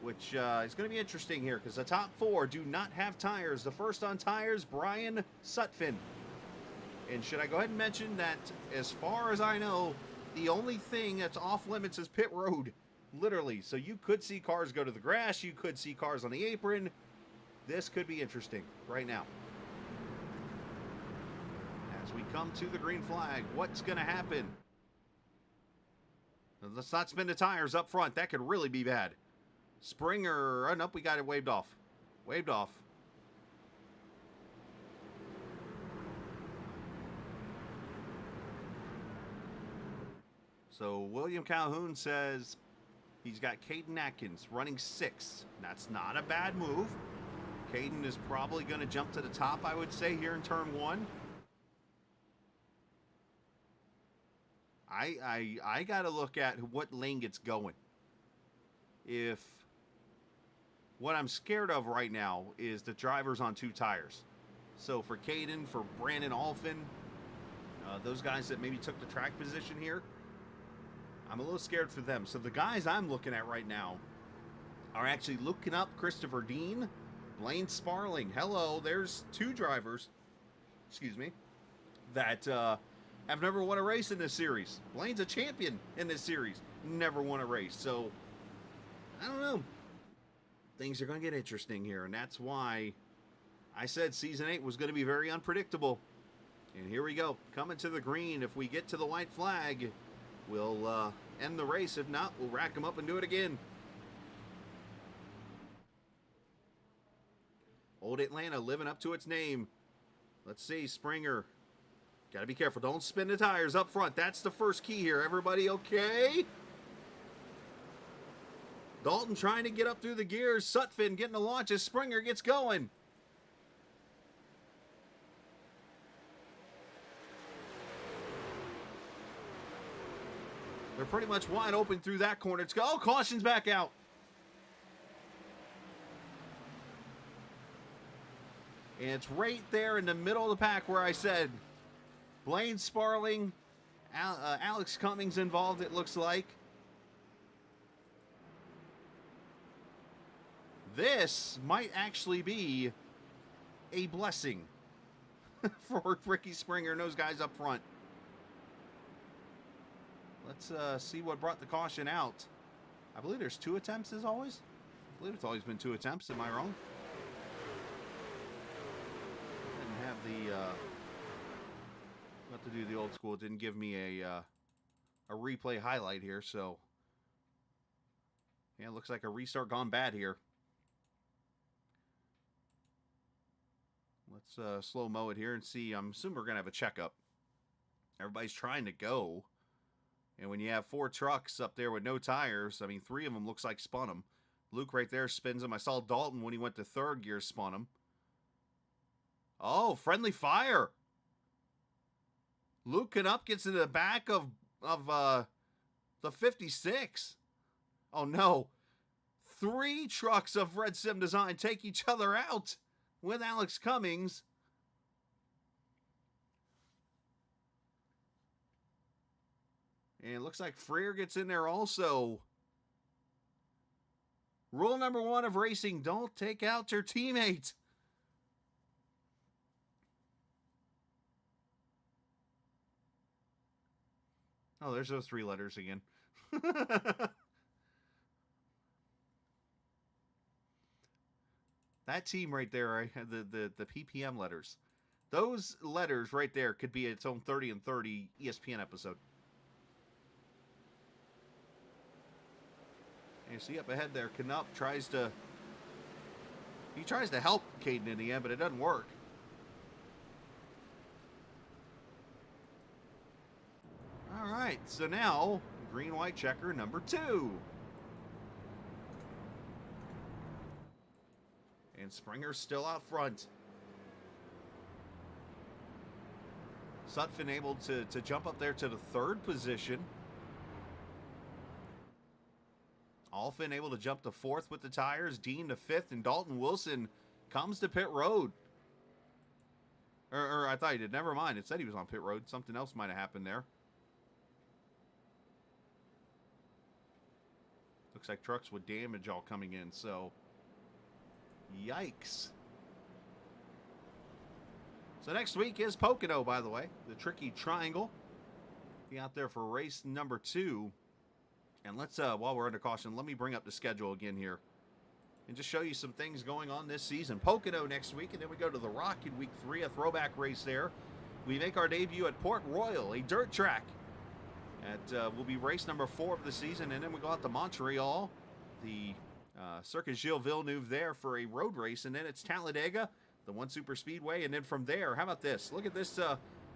Which is going to be interesting here because the top 4 do not have tires. The first on tires, Brian Sutphin. And should I go ahead and mention that as far as I know, the only thing that's off limits is pit road. Literally. So you could see cars go to the grass. You could see cars on the apron. This could be interesting right now. As we come to the green flag, what's going to happen? Let's not spin the tires up front. That could really be bad. Springer. Oh, nope, we got it waved off. Waved off. So William Calhoun says he's got Caden Atkins running 6. That's not a bad move. Caden is probably going to jump to the top, I would say, here in turn 1. I got to look at what lane gets going. If what I'm scared of right now is the drivers on 2 tires. So for Caden, for Brandon Alfin, those guys that maybe took the track position here, I'm a little scared for them. So the guys I'm looking at right now are actually looking up Christopher Dean, Blaine Sparling. Hello, there's 2 drivers, excuse me, that have never won a race in this series. Blaine's a champion in this series, never won a race. So, I don't know. Things are going to get interesting here, and that's why I said Season 8 was going to be very unpredictable. And here we go, coming to the green. If we get to the white flag, we'll end the race. If not, we'll rack them up and do it again. Old Atlanta living up to its name. Let's see, Springer. Got to be careful. Don't spin the tires up front. That's the first key here. Everybody okay? Dalton trying to get up through the gears. Sutphin getting the launch as Springer gets going. They're pretty much wide open through that corner. It's go. Oh, caution's back out. And it's right there in the middle of the pack where I said Blaine Sparling, Alex Cummings involved, it looks like. This might actually be a blessing for Ricky Springer and those guys up front. Let's see what brought the caution out. I believe there's 2 attempts as always. I believe it's always been 2 attempts. Am I wrong? Didn't have the... Got to do the old school. It didn't give me a replay highlight here, so... Yeah, it looks like a restart gone bad here. Let's slow-mo it here and see. I'm assuming we're going to have a checkup. Everybody's trying to go. And when you have 4 trucks up there with no tires, I mean, 3 of them looks like spun them. Luke right there spins them. I saw Dalton when he went to 3rd gear spun them. Oh, friendly fire. Luke Knupp gets into the back of the 56. Oh, no. 3 trucks of Red Sim Design take each other out with Alex Cummings. And it looks like Freer gets in there also. Rule number 1 of racing, don't take out your teammate. Oh, there's those 3 letters again. That team right there, the PPM letters. Those letters right there could be its own 30 and 30 ESPN episode. And you see up ahead there, Knupp tries to help Caden in the end, but it doesn't work. All right, so now green-white checker number 2. And Springer's still out front. Sutphin able to jump up there to the 3rd position. Alfin able to jump to 4th with the tires. Dean to 5th, and Dalton Wilson comes to pit road. Or I thought he did. Never mind. It said he was on pit road. Something else might have happened there. Looks like trucks with damage all coming in, so yikes. So next week is Pocono, by the way. The Tricky Triangle. Be out there for race number 2. And let's, while we're under caution, let me bring up the schedule again here and just show you some things going on this season. Pocono next week, and then we go to the Rock in week 3, a throwback race there. We make our debut at Port Royal, a dirt track. That will be race number 4 of the season, and then we go out to Montreal, the Circuit Gilles Villeneuve there for a road race, and then it's Talladega, the one super speedway, and then from there, how about this? Look at this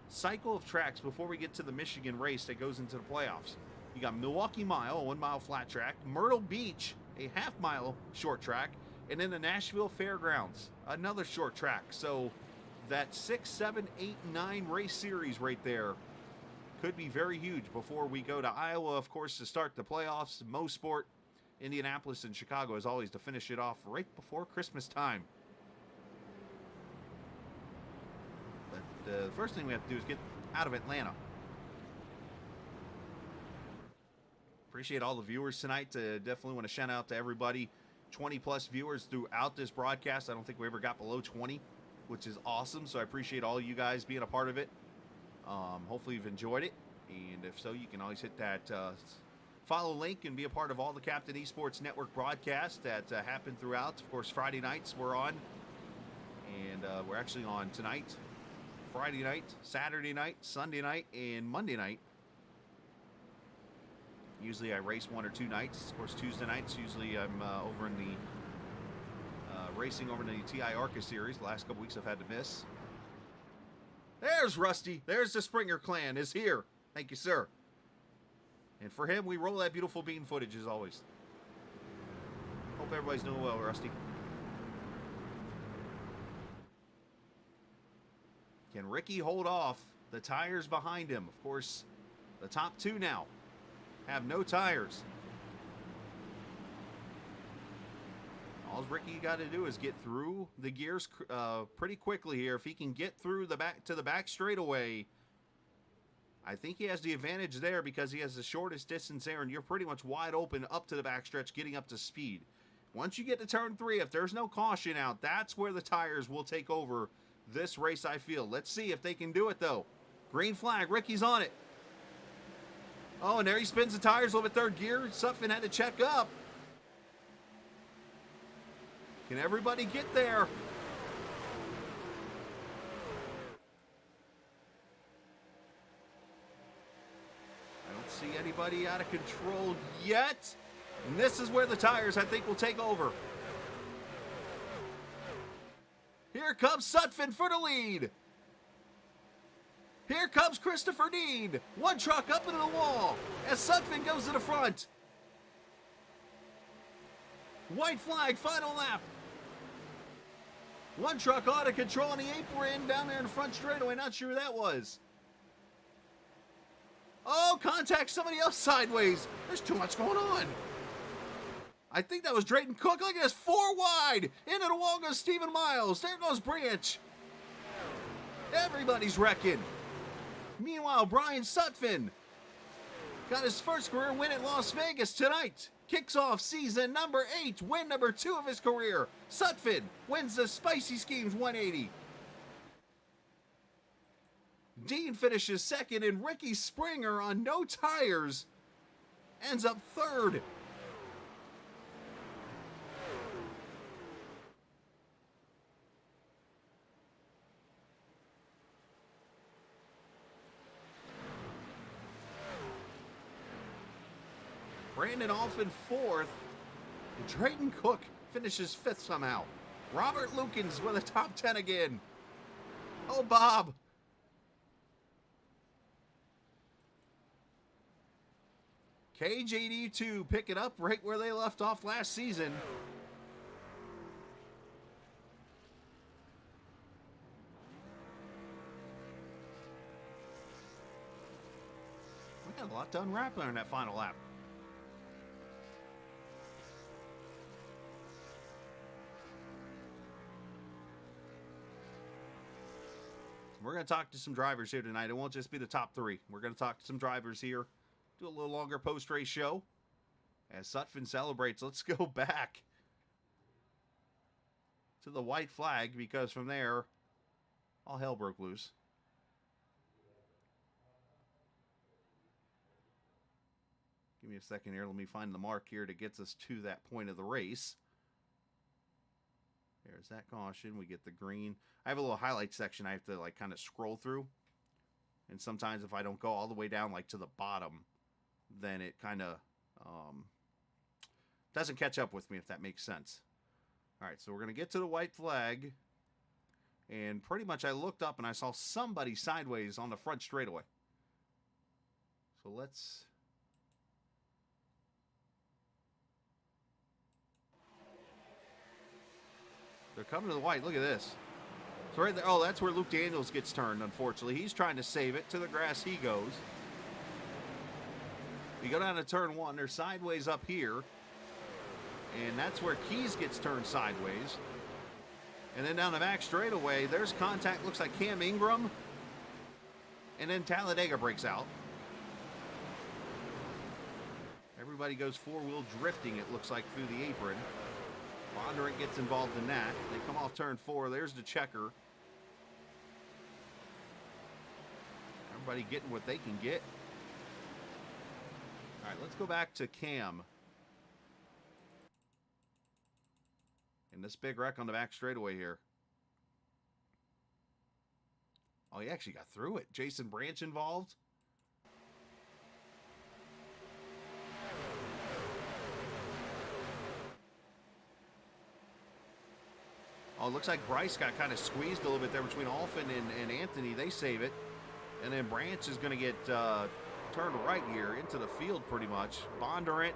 cycle of tracks before we get to the Michigan race that goes into the playoffs. You got Milwaukee Mile, a 1 mile flat track, Myrtle Beach, a half-mile short track, and then the Nashville Fairgrounds, another short track. So that 6, 7, 8, 9 race series right there could be very huge before we go to Iowa, of course, to start the playoffs. Mosport, Indianapolis, and Chicago, as always, to finish it off right before Christmas time. But the first thing we have to do is get out of Atlanta. Appreciate all the viewers tonight. Definitely want to shout out to everybody. 20-plus viewers throughout this broadcast. I don't think we ever got below 20, which is awesome. So I appreciate all you guys being a part of it. Hopefully you've enjoyed it. And if so, you can always hit that follow link and be a part of all the Captain Esports Network broadcasts that happen throughout. Of course, Friday nights we're on. And we're actually on tonight, Friday night, Saturday night, Sunday night, and Monday night. Usually I race 1 or 2 nights. Of course, Tuesday nights, usually I'm over in the racing over in the TI ARCA series. The last couple weeks I've had to miss. There's Rusty. There's the Springer clan is here. Thank you, sir. And for him, we roll that beautiful bean footage as always. Hope everybody's doing well, Rusty. Can Ricky hold off the tires behind him? Of course, the top 2 now have no tires. All Ricky got to do is get through the gears pretty quickly here. If he can get through the back straightaway, I think he has the advantage there because he has the shortest distance there, and you're pretty much wide open up to the backstretch, getting up to speed. Once you get to turn 3, if there's no caution out, that's where the tires will take over this race, I feel. Let's see if they can do it, though. Green flag. Ricky's on it. Oh, and there he spins the tires a little bit third gear. Sutphin had to check up. Can everybody get there? I don't see anybody out of control yet. And this is where the tires, I think, will take over. Here comes Sutphin for the lead. Here comes Christopher Dean. One truck up into the wall as Sutphin goes to the front. White flag, final lap. One truck out of control on the apron down there in the front straightaway. Not sure who that was. Oh, contact somebody else sideways. There's too much going on. I think that was Drayton Cook. Look at this, 4 wide. Into the wall goes Stephen Miles. There goes Branch. Everybody's wrecking. Meanwhile, Brian Sutphin got his first career win at Las Vegas tonight. Kicks off season number 8, win number 2 of his career. Sutphin wins the Spicy Schemes 180. Dean finishes second, and Ricky Springer on no tires ends up third. Brandon Alphin 4th. Drayton Cook finishes 5th somehow. Robert Lukens with a top 10 again. Oh, Bob. KJD2 pick it up right where they left off last season. We got a lot to unwrap there in that final lap. We're going to talk to some drivers here tonight. It won't just be the top 3. We're going to talk to some drivers here. Do a little longer post-race show as Sutphin celebrates. Let's go back to the white flag because from there, all hell broke loose. Give me a second here. Let me find the mark here that gets us to that point of the race. There's that caution. We get the green. I have a little highlight section I have to like kind of scroll through. And sometimes if I don't go all the way down like to the bottom, then it kind of doesn't catch up with me, if that makes sense. All right, so we're going to get to the white flag. And pretty much I looked up and I saw somebody sideways on the front straightaway. So let's... They're coming to the white. Look at this. So right there. Oh, that's where Luke Daniels gets turned, unfortunately. He's trying to save it. To the grass he goes. We go down to turn 1. They're sideways up here. And that's where Keys gets turned sideways. And then down the back straightaway, there's contact. Looks like Cam Ingram. And then Talladega breaks out. Everybody goes four-wheel drifting, it looks like, through the apron. Bondurant gets involved in that. They come off turn 4. There's the checker. Everybody getting what they can get. All right, let's go back to Cam. And this big wreck on the back straightaway here. Oh, he actually got through it. Jason Branch involved. Oh, it looks like Bryce got kind of squeezed a little bit there between Alphin and Anthony. They save it. And then Branch is going to get turned right here into the field pretty much. Bondurant.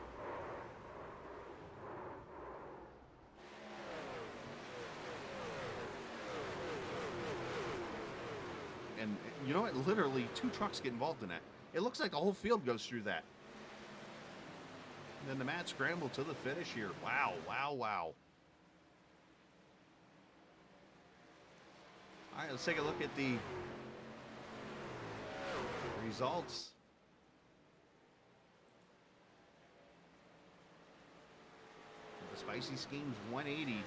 And you know what? Literally 2 trucks get involved in that. It looks like the whole field goes through that. And then the Matt scramble to the finish here. Wow, wow, wow. All right, let's take a look at the results. The Spicy Schemes 180.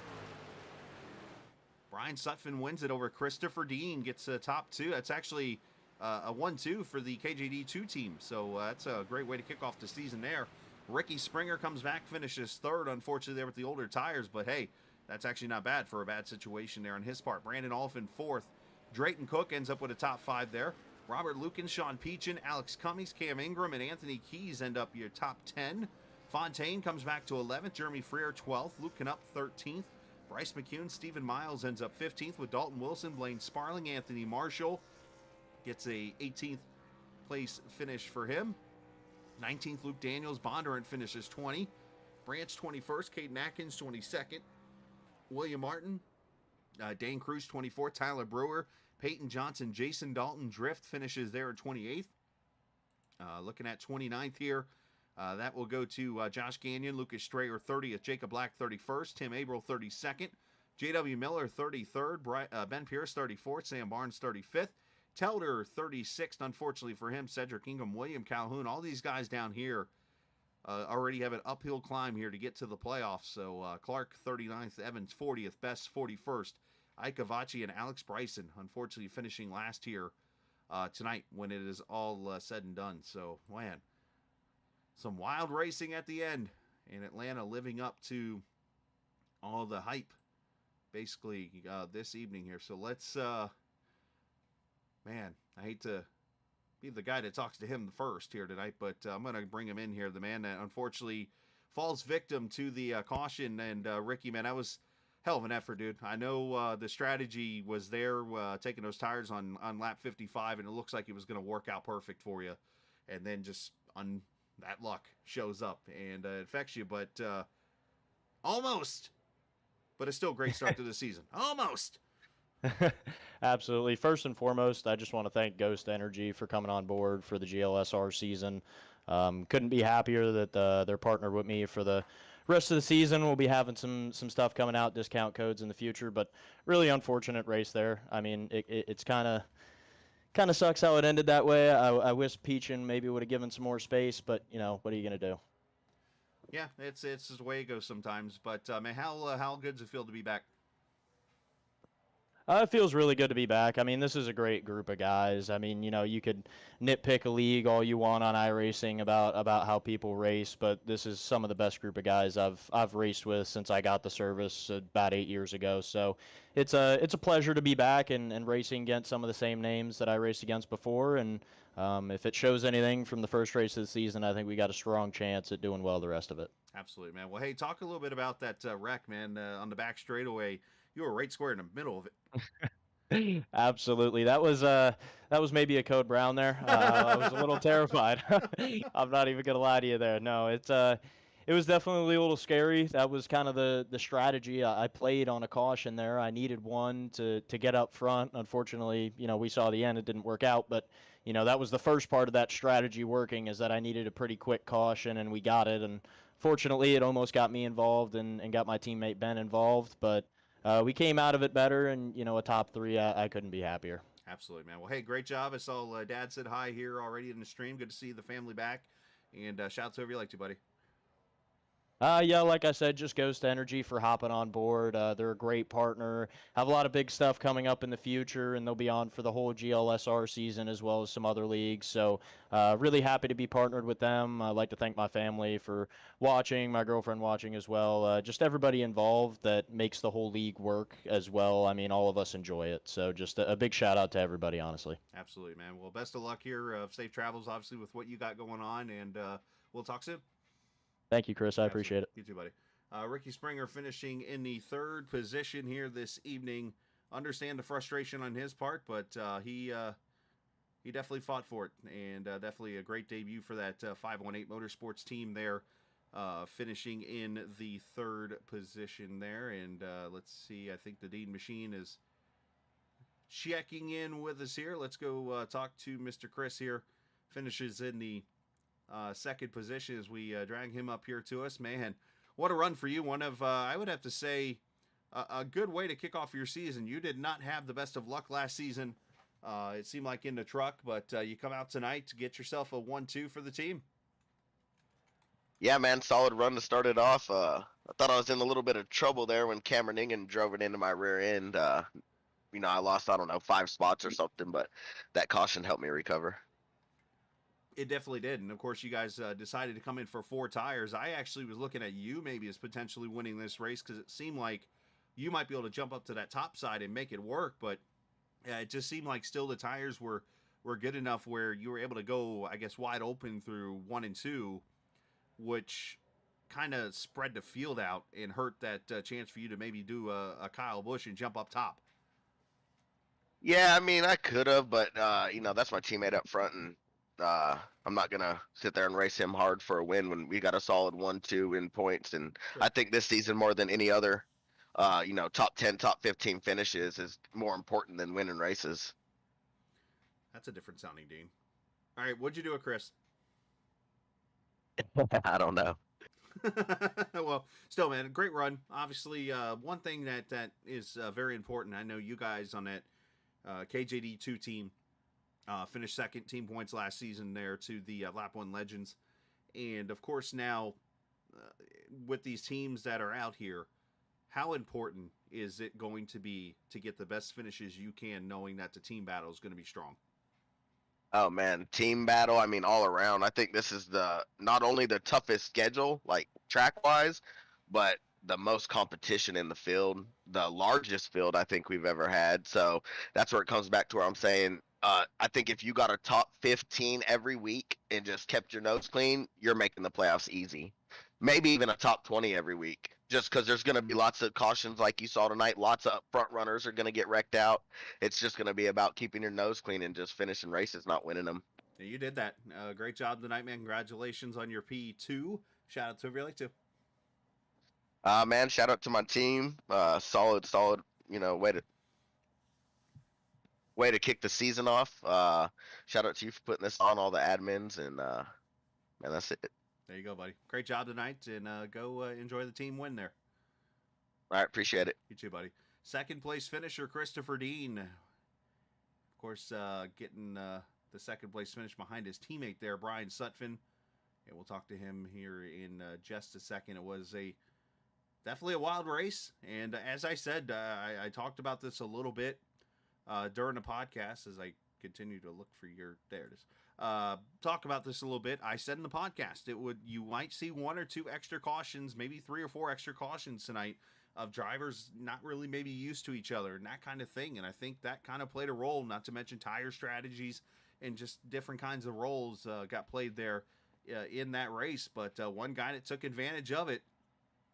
Brian Sutphin wins it over Christopher Dean, gets a top 2. That's actually a 1-2 for the KJD 2 team. So that's a great way to kick off the season there. Ricky Springer comes back, finishes 3rd, unfortunately, there with the older tires. But hey, that's actually not bad for a bad situation there on his part. Brandon Alphin 4th. Drayton Cook ends up with a top 5 there. Robert Lucan, Sean Peachin, Alex Cummings, Cam Ingram, and Anthony Keys end up your top 10. Fontaine comes back to 11th. Jeremy Freer 12th. Luke Knupp 13th. Bryce McCoon, Stephen Miles ends up 15th with Dalton Wilson, Blaine Sparling, Anthony Marshall gets a 18th place finish for him. 19th, Luke Daniels. Bondurant finishes 20. Branch 21st. Caden Atkins 22nd. William Martin. Dane Cruz 24th. Tyler Brewer. Peyton Johnson. Jason Dalton. Drift finishes there at 28th. Looking at 29th here. That will go to Josh Gagnon, Lucas Strayer 30th, Jacob Black 31st, Tim Averill 32nd, J.W. Miller 33rd, Ben Pierce 34th, Sam Barnes 35th, Telder 36th, unfortunately for him, Cedric Ingham, William Calhoun. All these guys down here already have an uphill climb here to get to the playoffs. So Clark 39th, Evans 40th, Best 41st, Ike Avachi and Alex Bryson, unfortunately finishing last here tonight when it is all said and done. So, man, some wild racing at the end, and Atlanta living up to all the hype, basically, this evening here. So let's, man, I hate to be the guy that talks to him first here tonight, but I'm going to bring him in here. The man that unfortunately falls victim to the caution. And Ricky, man, that was hell of an effort, dude. I know the strategy was there, taking those tires on lap 55, and it looks like it was going to work out perfect for you. And then just that luck shows up and it affects you, but almost. But it's still a great start to the season. Almost. Absolutely. First and foremost, I just want to thank Ghost Energy for coming on board for the GLSR season. Couldn't be happier that they're partnered with me for the rest of the season. We'll be having some stuff coming out, discount codes in the future, but really unfortunate race there. I mean, it's kind of sucks how it ended that way. I wish Peachin maybe would have given some more space, but you know, what are you gonna do? Yeah, it's just the way it goes sometimes. But man, how good does it feel to be back? It feels really good to be back. I mean, this is a great group of guys. I mean, you could nitpick a league all you want on iRacing about how people race, but this is some of the best group of guys I've raced with since I got the service about 8 years ago. So it's a pleasure to be back and racing against some of the same names that I raced against before. And if it shows anything from the first race of the season, I think we got a strong chance at doing well the rest of it. Absolutely, man. Well, hey, talk a little bit about that wreck, man, on the back straightaway. You were right square in the middle of it. Absolutely. That was maybe a code brown there. I was a little terrified. I'm not even gonna lie to you there. No, it was definitely a little scary. That was kind of the strategy I played on a caution there. I needed one to get up front. Unfortunately, we saw the end. It didn't work out, but that was the first part of that strategy working, is that I needed a pretty quick caution, and we got it. And fortunately, it almost got me involved and got my teammate Ben involved, but we came out of it better, and a top three. I couldn't be happier. Absolutely, man. Well, hey, great job. I saw Dad said hi here already in the stream. Good to see the family back. And shout out to whoever you like to, buddy. Yeah, like I said, just Ghost Energy for hopping on board. They're a great partner. Have a lot of big stuff coming up in the future, and they'll be on for the whole GLSR season as well as some other leagues. So really happy to be partnered with them. I'd like to thank my family for watching, my girlfriend watching as well. Just everybody involved that makes the whole league work as well. I mean, all of us enjoy it. So just a big shout out to everybody, honestly. Absolutely, man. Well, best of luck here. Safe travels, obviously, with what you got going on, and we'll talk soon. Thank you, Chris. I appreciate it. You too, buddy. Ricky Springer finishing in the third position here this evening. Understand the frustration on his part, but he definitely fought for it, and definitely a great debut for that 518 Motorsports team there, finishing in the third position there. And let's see, I think the Dean Machine is checking in with us here. Let's go talk to Mr. Chris here. Finishes in the second position as we drag him up here to us. Man, what a run for you. One of, I would have to say, a good way to kick off your season. You did not have the best of luck last season. It seemed like in the truck, but you come out tonight to get yourself a 1-2 for the team. Yeah, man, solid run to start it off. I thought I was in a little bit of trouble there when Cameron Ingen drove it into my rear end. I lost, 5 spots or something, but that caution helped me recover. It definitely did. And, of course, you guys decided to come in for 4 tires. I actually was looking at you maybe as potentially winning this race because it seemed like you might be able to jump up to that top side and make it work. But it just seemed like still the tires were good enough where you were able to go, I guess, wide open through 1 and 2, which kind of spread the field out and hurt that chance for you to maybe do a Kyle Busch and jump up top. Yeah, I mean, I could have, but, that's my teammate up front, and I'm not going to sit there and race him hard for a win when we got a solid 1-2 in points. And sure. I think this season more than any other, top 10, top 15 finishes is more important than winning races. That's a different sounding Dean. All right, what'd you do with Chris? I don't know. Well, still, man, great run. Obviously, one thing that is very important, I know you guys on that KJD2 team finished second team points last season there to the Lap 1 Legends. And, of course, now with these teams that are out here, how important is it going to be to get the best finishes you can knowing that the team battle is going to be strong? Oh, man, team battle, I mean, all around. I think this is not only the toughest schedule, like track-wise, but the most competition in the field, the largest field I think we've ever had. So that's where it comes back to where I'm saying, I think if you got a top 15 every week and just kept your nose clean, you're making the playoffs easy. Maybe even a top 20 every week, just because there's going to be lots of cautions like you saw tonight. Lots of front runners are going to get wrecked out. It's just going to be about keeping your nose clean and just finishing races, not winning them. Yeah, you did that. Great job tonight, man. Congratulations on your P2. Shout out to whoever you like to. Man, shout out to my team. Solid, way to kick the season off. Shout out to you for putting this on, all the admins, and man, that's it. There you go, buddy. Great job tonight, and go enjoy the team win there. All right, appreciate it. You too, buddy. Second place finisher, Christopher Dean. Of course, getting the second place finish behind his teammate there, Brian Sutphin. And we'll talk to him here in just a second. It was a definitely a wild race. And as I said, I talked about this a little bit during the podcast as I continue to look for your. There it is. Talk about this a little bit. I said in the podcast you might see 1 or 2 extra cautions, maybe 3 or 4 extra cautions tonight of drivers not really maybe used to each other and that kind of thing. And I think that kind of played a role, not to mention tire strategies and just different kinds of roles got played there in that race. But one guy that took advantage of it,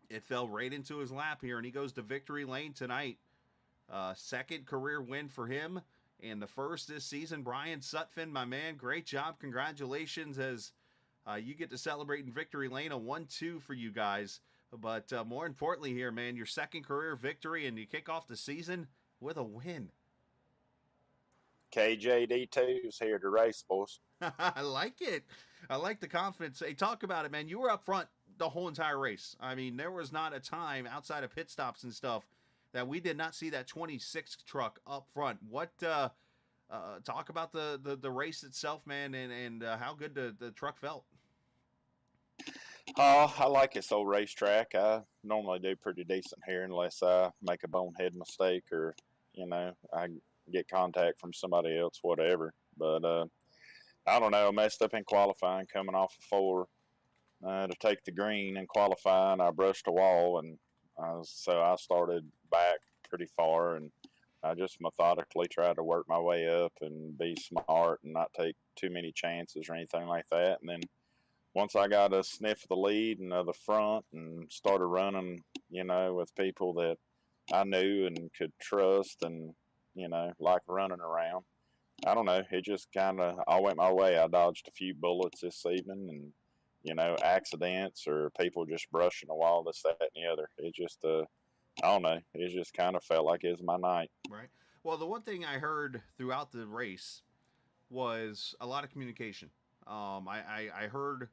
it fell right into his lap here, and he goes to victory lane tonight. Second career win for him, and the first this season. Brian Sutphin, my man, great job. Congratulations as you get to celebrate in victory lane, a 1-2 for you guys. But more importantly here, man, your second career victory, and you kick off the season with a win. KJD2's here to race, boys. I like it. I like the confidence. Hey, talk about it, man. You were up front the whole entire race. I mean, there was not a time outside of pit stops and stuff that we did not see that 26 truck up front. What talk about the race itself, man, and how good the truck felt. Oh, I like this old racetrack. I normally do pretty decent here unless I make a bonehead mistake or, I get contact from somebody else, whatever. But I don't know. I messed up in qualifying coming off of 4 to take the green in qualifying. I brushed a wall, and so I started back pretty far, and I just methodically tried to work my way up and be smart and not take too many chances or anything like that. And then once I got a sniff of the lead and of the front and started running, with people that I knew and could trust and, like running around, I don't know. It just kind of all went my way. I dodged a few bullets this evening and, accidents or people just brushing a wall, this, that, and the other. It just, I don't know. It just kind of felt like it was my night. Right. Well, the one thing I heard throughout the race was a lot of communication. I heard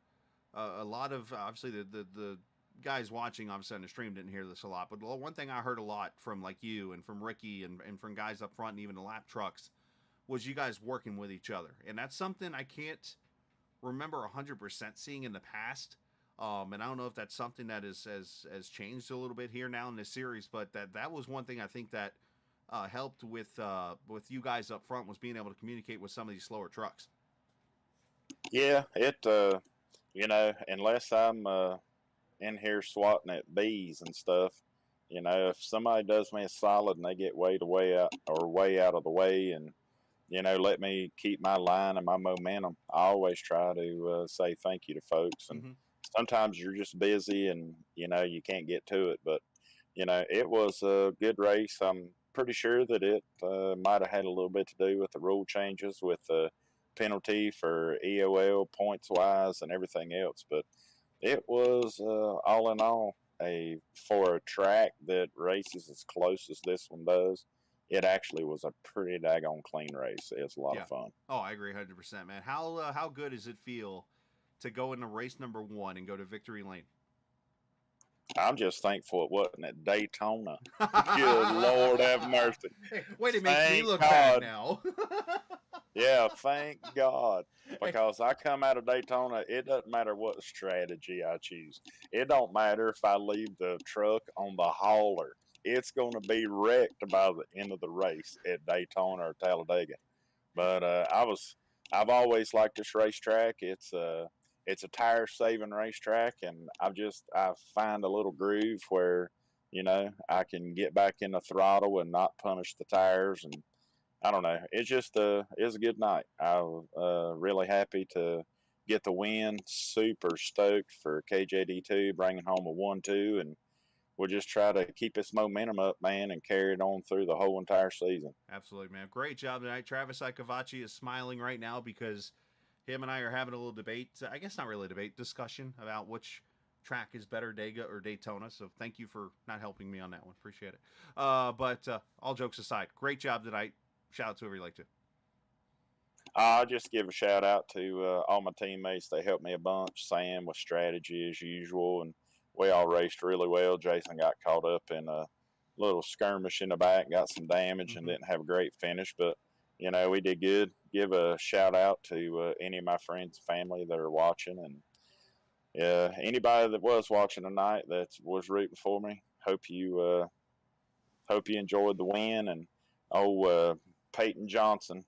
a lot of, obviously the guys watching obviously on the stream didn't hear this a lot, but the one thing I heard a lot from like you and from Ricky and from guys up front and even the lap trucks was you guys working with each other. And that's something I can't remember 100% seeing in the past. And I don't know if that's something that has changed a little bit here now in this series, but that was one thing I think that helped with you guys up front was being able to communicate with some of these slower trucks. Yeah, it, unless I'm in here swatting at bees and stuff, if somebody does me a solid and they get way out of the way and, let me keep my line and my momentum, I always try to say thank you to folks. And sometimes you're just busy and, you can't get to it. But, it was a good race. I'm pretty sure that it might have had a little bit to do with the rule changes with the penalty for EOL points-wise and everything else. But it was, all in all, for a track that races as close as this one does, it actually was a pretty daggone clean race. It was a lot of fun. Oh, I agree 100%, man. How good does it feel to go into race number 1 and go to victory lane? I'm just thankful it wasn't at Daytona. Good Lord have mercy. Hey, wait a minute, Thank me look God. bad now. Yeah, thank God. Because I come out of Daytona, it doesn't matter what strategy I choose. It don't matter if I leave the truck on the hauler. It's going to be wrecked by the end of the race at Daytona or Talladega. But I've always liked this racetrack. It's a tire-saving racetrack, and I find a little groove where, I can get back in the throttle and not punish the tires. And I don't know. It's just it was a good night. I was really happy to get the win. Super stoked for KJD2 bringing home a 1-2, and we'll just try to keep this momentum up, man, and carry it on through the whole entire season. Absolutely, man. Great job tonight. Travis Icavacci is smiling right now because him and I are having a little debate. I guess not really a debate, discussion about which track is better, Dega or Daytona. So thank you for not helping me on that one. Appreciate it. But all jokes aside, great job tonight. Shout out to whoever you like to. I'll just give a shout out to all my teammates. They helped me a bunch. Sam with strategy as usual, and we all raced really well. Jason got caught up in a little skirmish in the back, got some damage, and didn't have a great finish. But, we did good. Give a shout out to any of my friends and family that are watching. And Anybody that was watching tonight that was rooting for me, hope you enjoyed the win. And Peyton Johnson,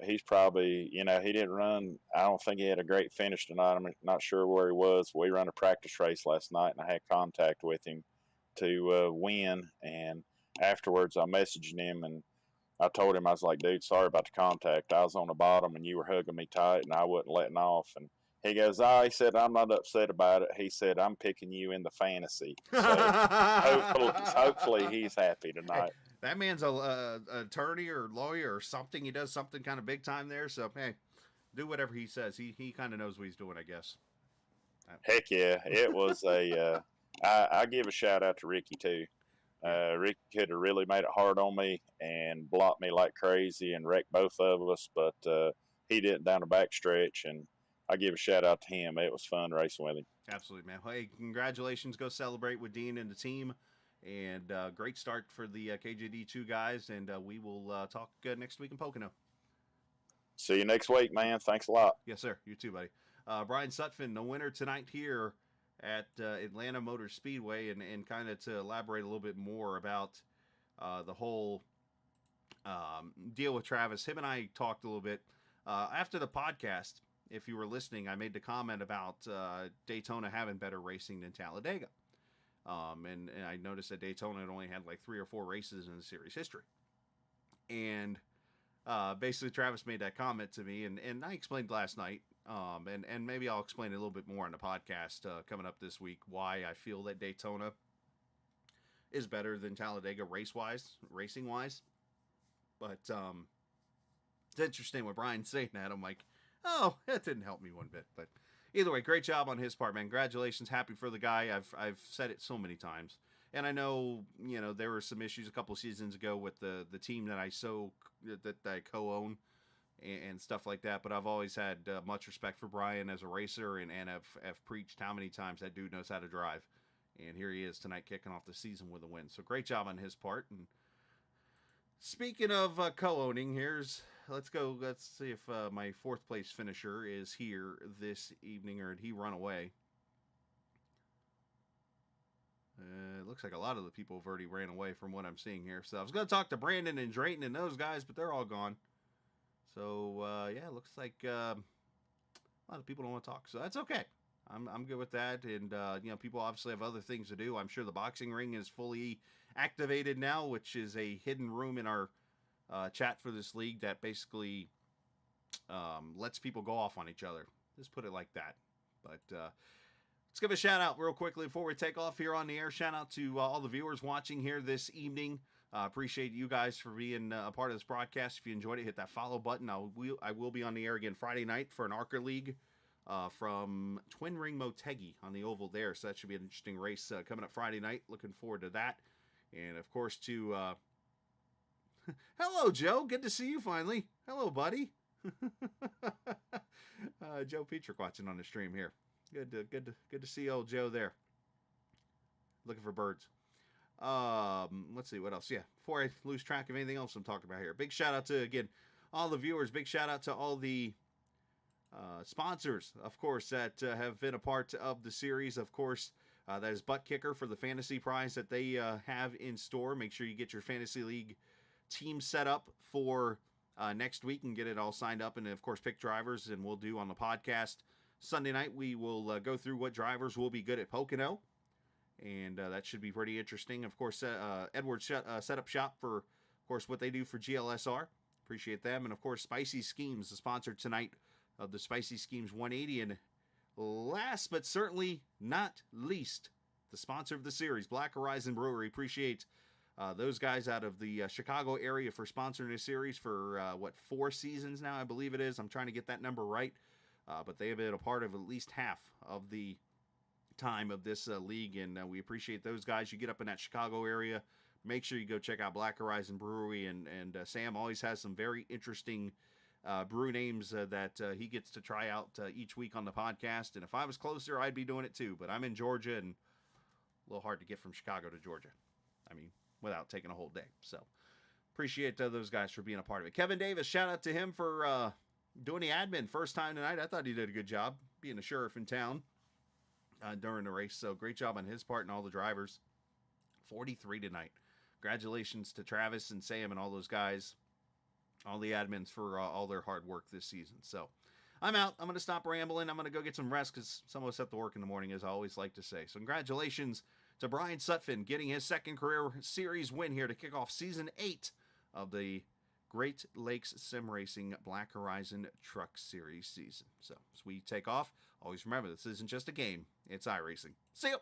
he's probably, he didn't run. I don't think he had a great finish tonight. I'm not sure where he was. We ran a practice race last night, and I had contact with him to win. And afterwards, I messaged him, and I told him, I was like, dude, sorry about the contact. I was on the bottom, and you were hugging me tight, and I wasn't letting off. And he goes, he said, I'm not upset about it. He said, I'm picking you in the fantasy. So hopefully he's happy tonight. Hey, that man's a attorney or lawyer or something. He does something kind of big time there. So, hey, do whatever he says. He kind of knows what he's doing, I guess. Heck yeah. It was I give a shout out to Ricky too. Ricky could have really made it hard on me and blocked me like crazy and wrecked both of us, but he didn't down the back stretch, and I give a shout out to him. It was fun racing with him. Absolutely, man. Hey, congratulations. Go celebrate with Dean and the team. And great start for the KJD2 guys. And we will talk next week in Pocono. See you next week, man. Thanks a lot. Yes, sir. You too, buddy. Brian Sutphin, the winner tonight here at Atlanta Motor Speedway. And kind of to elaborate a little bit more about the whole deal with Travis. Him and I talked a little bit after the podcast. If you were listening, I made the comment about Daytona having better racing than Talladega. And I noticed that Daytona had only had like 3 or 4 races in the series history. And basically Travis made that comment to me, and I explained last night, and maybe I'll explain it a little bit more on the podcast coming up this week, why I feel that Daytona is better than Talladega racing-wise. But it's interesting when Brian's saying that. I'm like, oh, that didn't help me one bit. But either way, great job on his part, man. Congratulations. Happy for the guy. I've said it so many times. And I know, there were some issues a couple seasons ago with the team that I co-own and stuff like that. But I've always had much respect for Brian as a racer, and have preached how many times that dude knows how to drive. And here he is tonight kicking off the season with a win. So great job on his part. And speaking of co-owning, let's see if my 4th place finisher is here this evening, or did he run away? It looks like a lot of the people have already ran away from what I'm seeing here. So I was going to talk to Brandon and Drayton and those guys, but they're all gone. So, yeah, it looks like a lot of people don't want to talk. So that's okay. I'm good with that. And, people obviously have other things to do. I'm sure the boxing ring is fully activated now, which is a hidden room in our chat for this league that basically lets people go off on each other. Just put it like that. But let's give a shout out real quickly before we take off here on the air. Shout out to all the viewers watching here this evening. Appreciate you guys for being a part of this broadcast. If you enjoyed it, hit that follow button. I will be on the air again Friday night for an ARCA League from Twin Ring Motegi on the oval there. So that should be an interesting race coming up Friday night. Looking forward to that. And of course to hello, Joe. Good to see you finally. Hello, buddy. Joe Petrick watching on the stream here. Good to see old Joe there. Looking for birds. Let's see what else. Yeah, before I lose track of anything else I'm talking about here. Big shout out to, again, all the viewers. Big shout out to all the sponsors, of course, that have been a part of the series. Of course, that is Butt Kicker for the fantasy prize that they have in store. Make sure you get your fantasy league team set up for next week and get it all signed up, and of course pick drivers, and we'll do on the podcast Sunday night. We will go through what drivers will be good at Pocono, and that should be pretty interesting. Of course, Edwards set up shop for, of course, what they do for GLSR. Appreciate them. And of course, Spicy Schemes, the sponsor tonight of the Spicy Schemes 180. And last but certainly not least, the sponsor of the series, Black Horizon Brewery. Appreciate those guys out of the Chicago area for sponsoring this series for 4 seasons now, I believe it is. I'm trying to get that number right, but they have been a part of at least half of the time of this league, and we appreciate those guys. You get up in that Chicago area, make sure you go check out Black Horizon Brewery, and Sam always has some very interesting brew names that he gets to try out each week on the podcast. And if I was closer, I'd be doing it too, but I'm in Georgia, and a little hard to get from Chicago to Georgia. I mean, without taking a whole day. So appreciate those guys for being a part of it. Kevin Davis, shout out to him for doing the admin first time tonight. I thought he did a good job being a sheriff in town. during the race. So great job on his part and all the drivers. 43 tonight. Congratulations to Travis and Sam and all those guys, all the admins for all their hard work this season. So I'm out. I'm going to stop rambling. I'm going to go get some rest because some of us have to work in the morning, as I always like to say. So congratulations to Brian Sutphin getting his second career series win here to kick off Season 8 of the Great Lakes Sim Racing Black Horizon Truck Series season. So as we take off, always remember, this isn't just a game. It's iRacing. See you.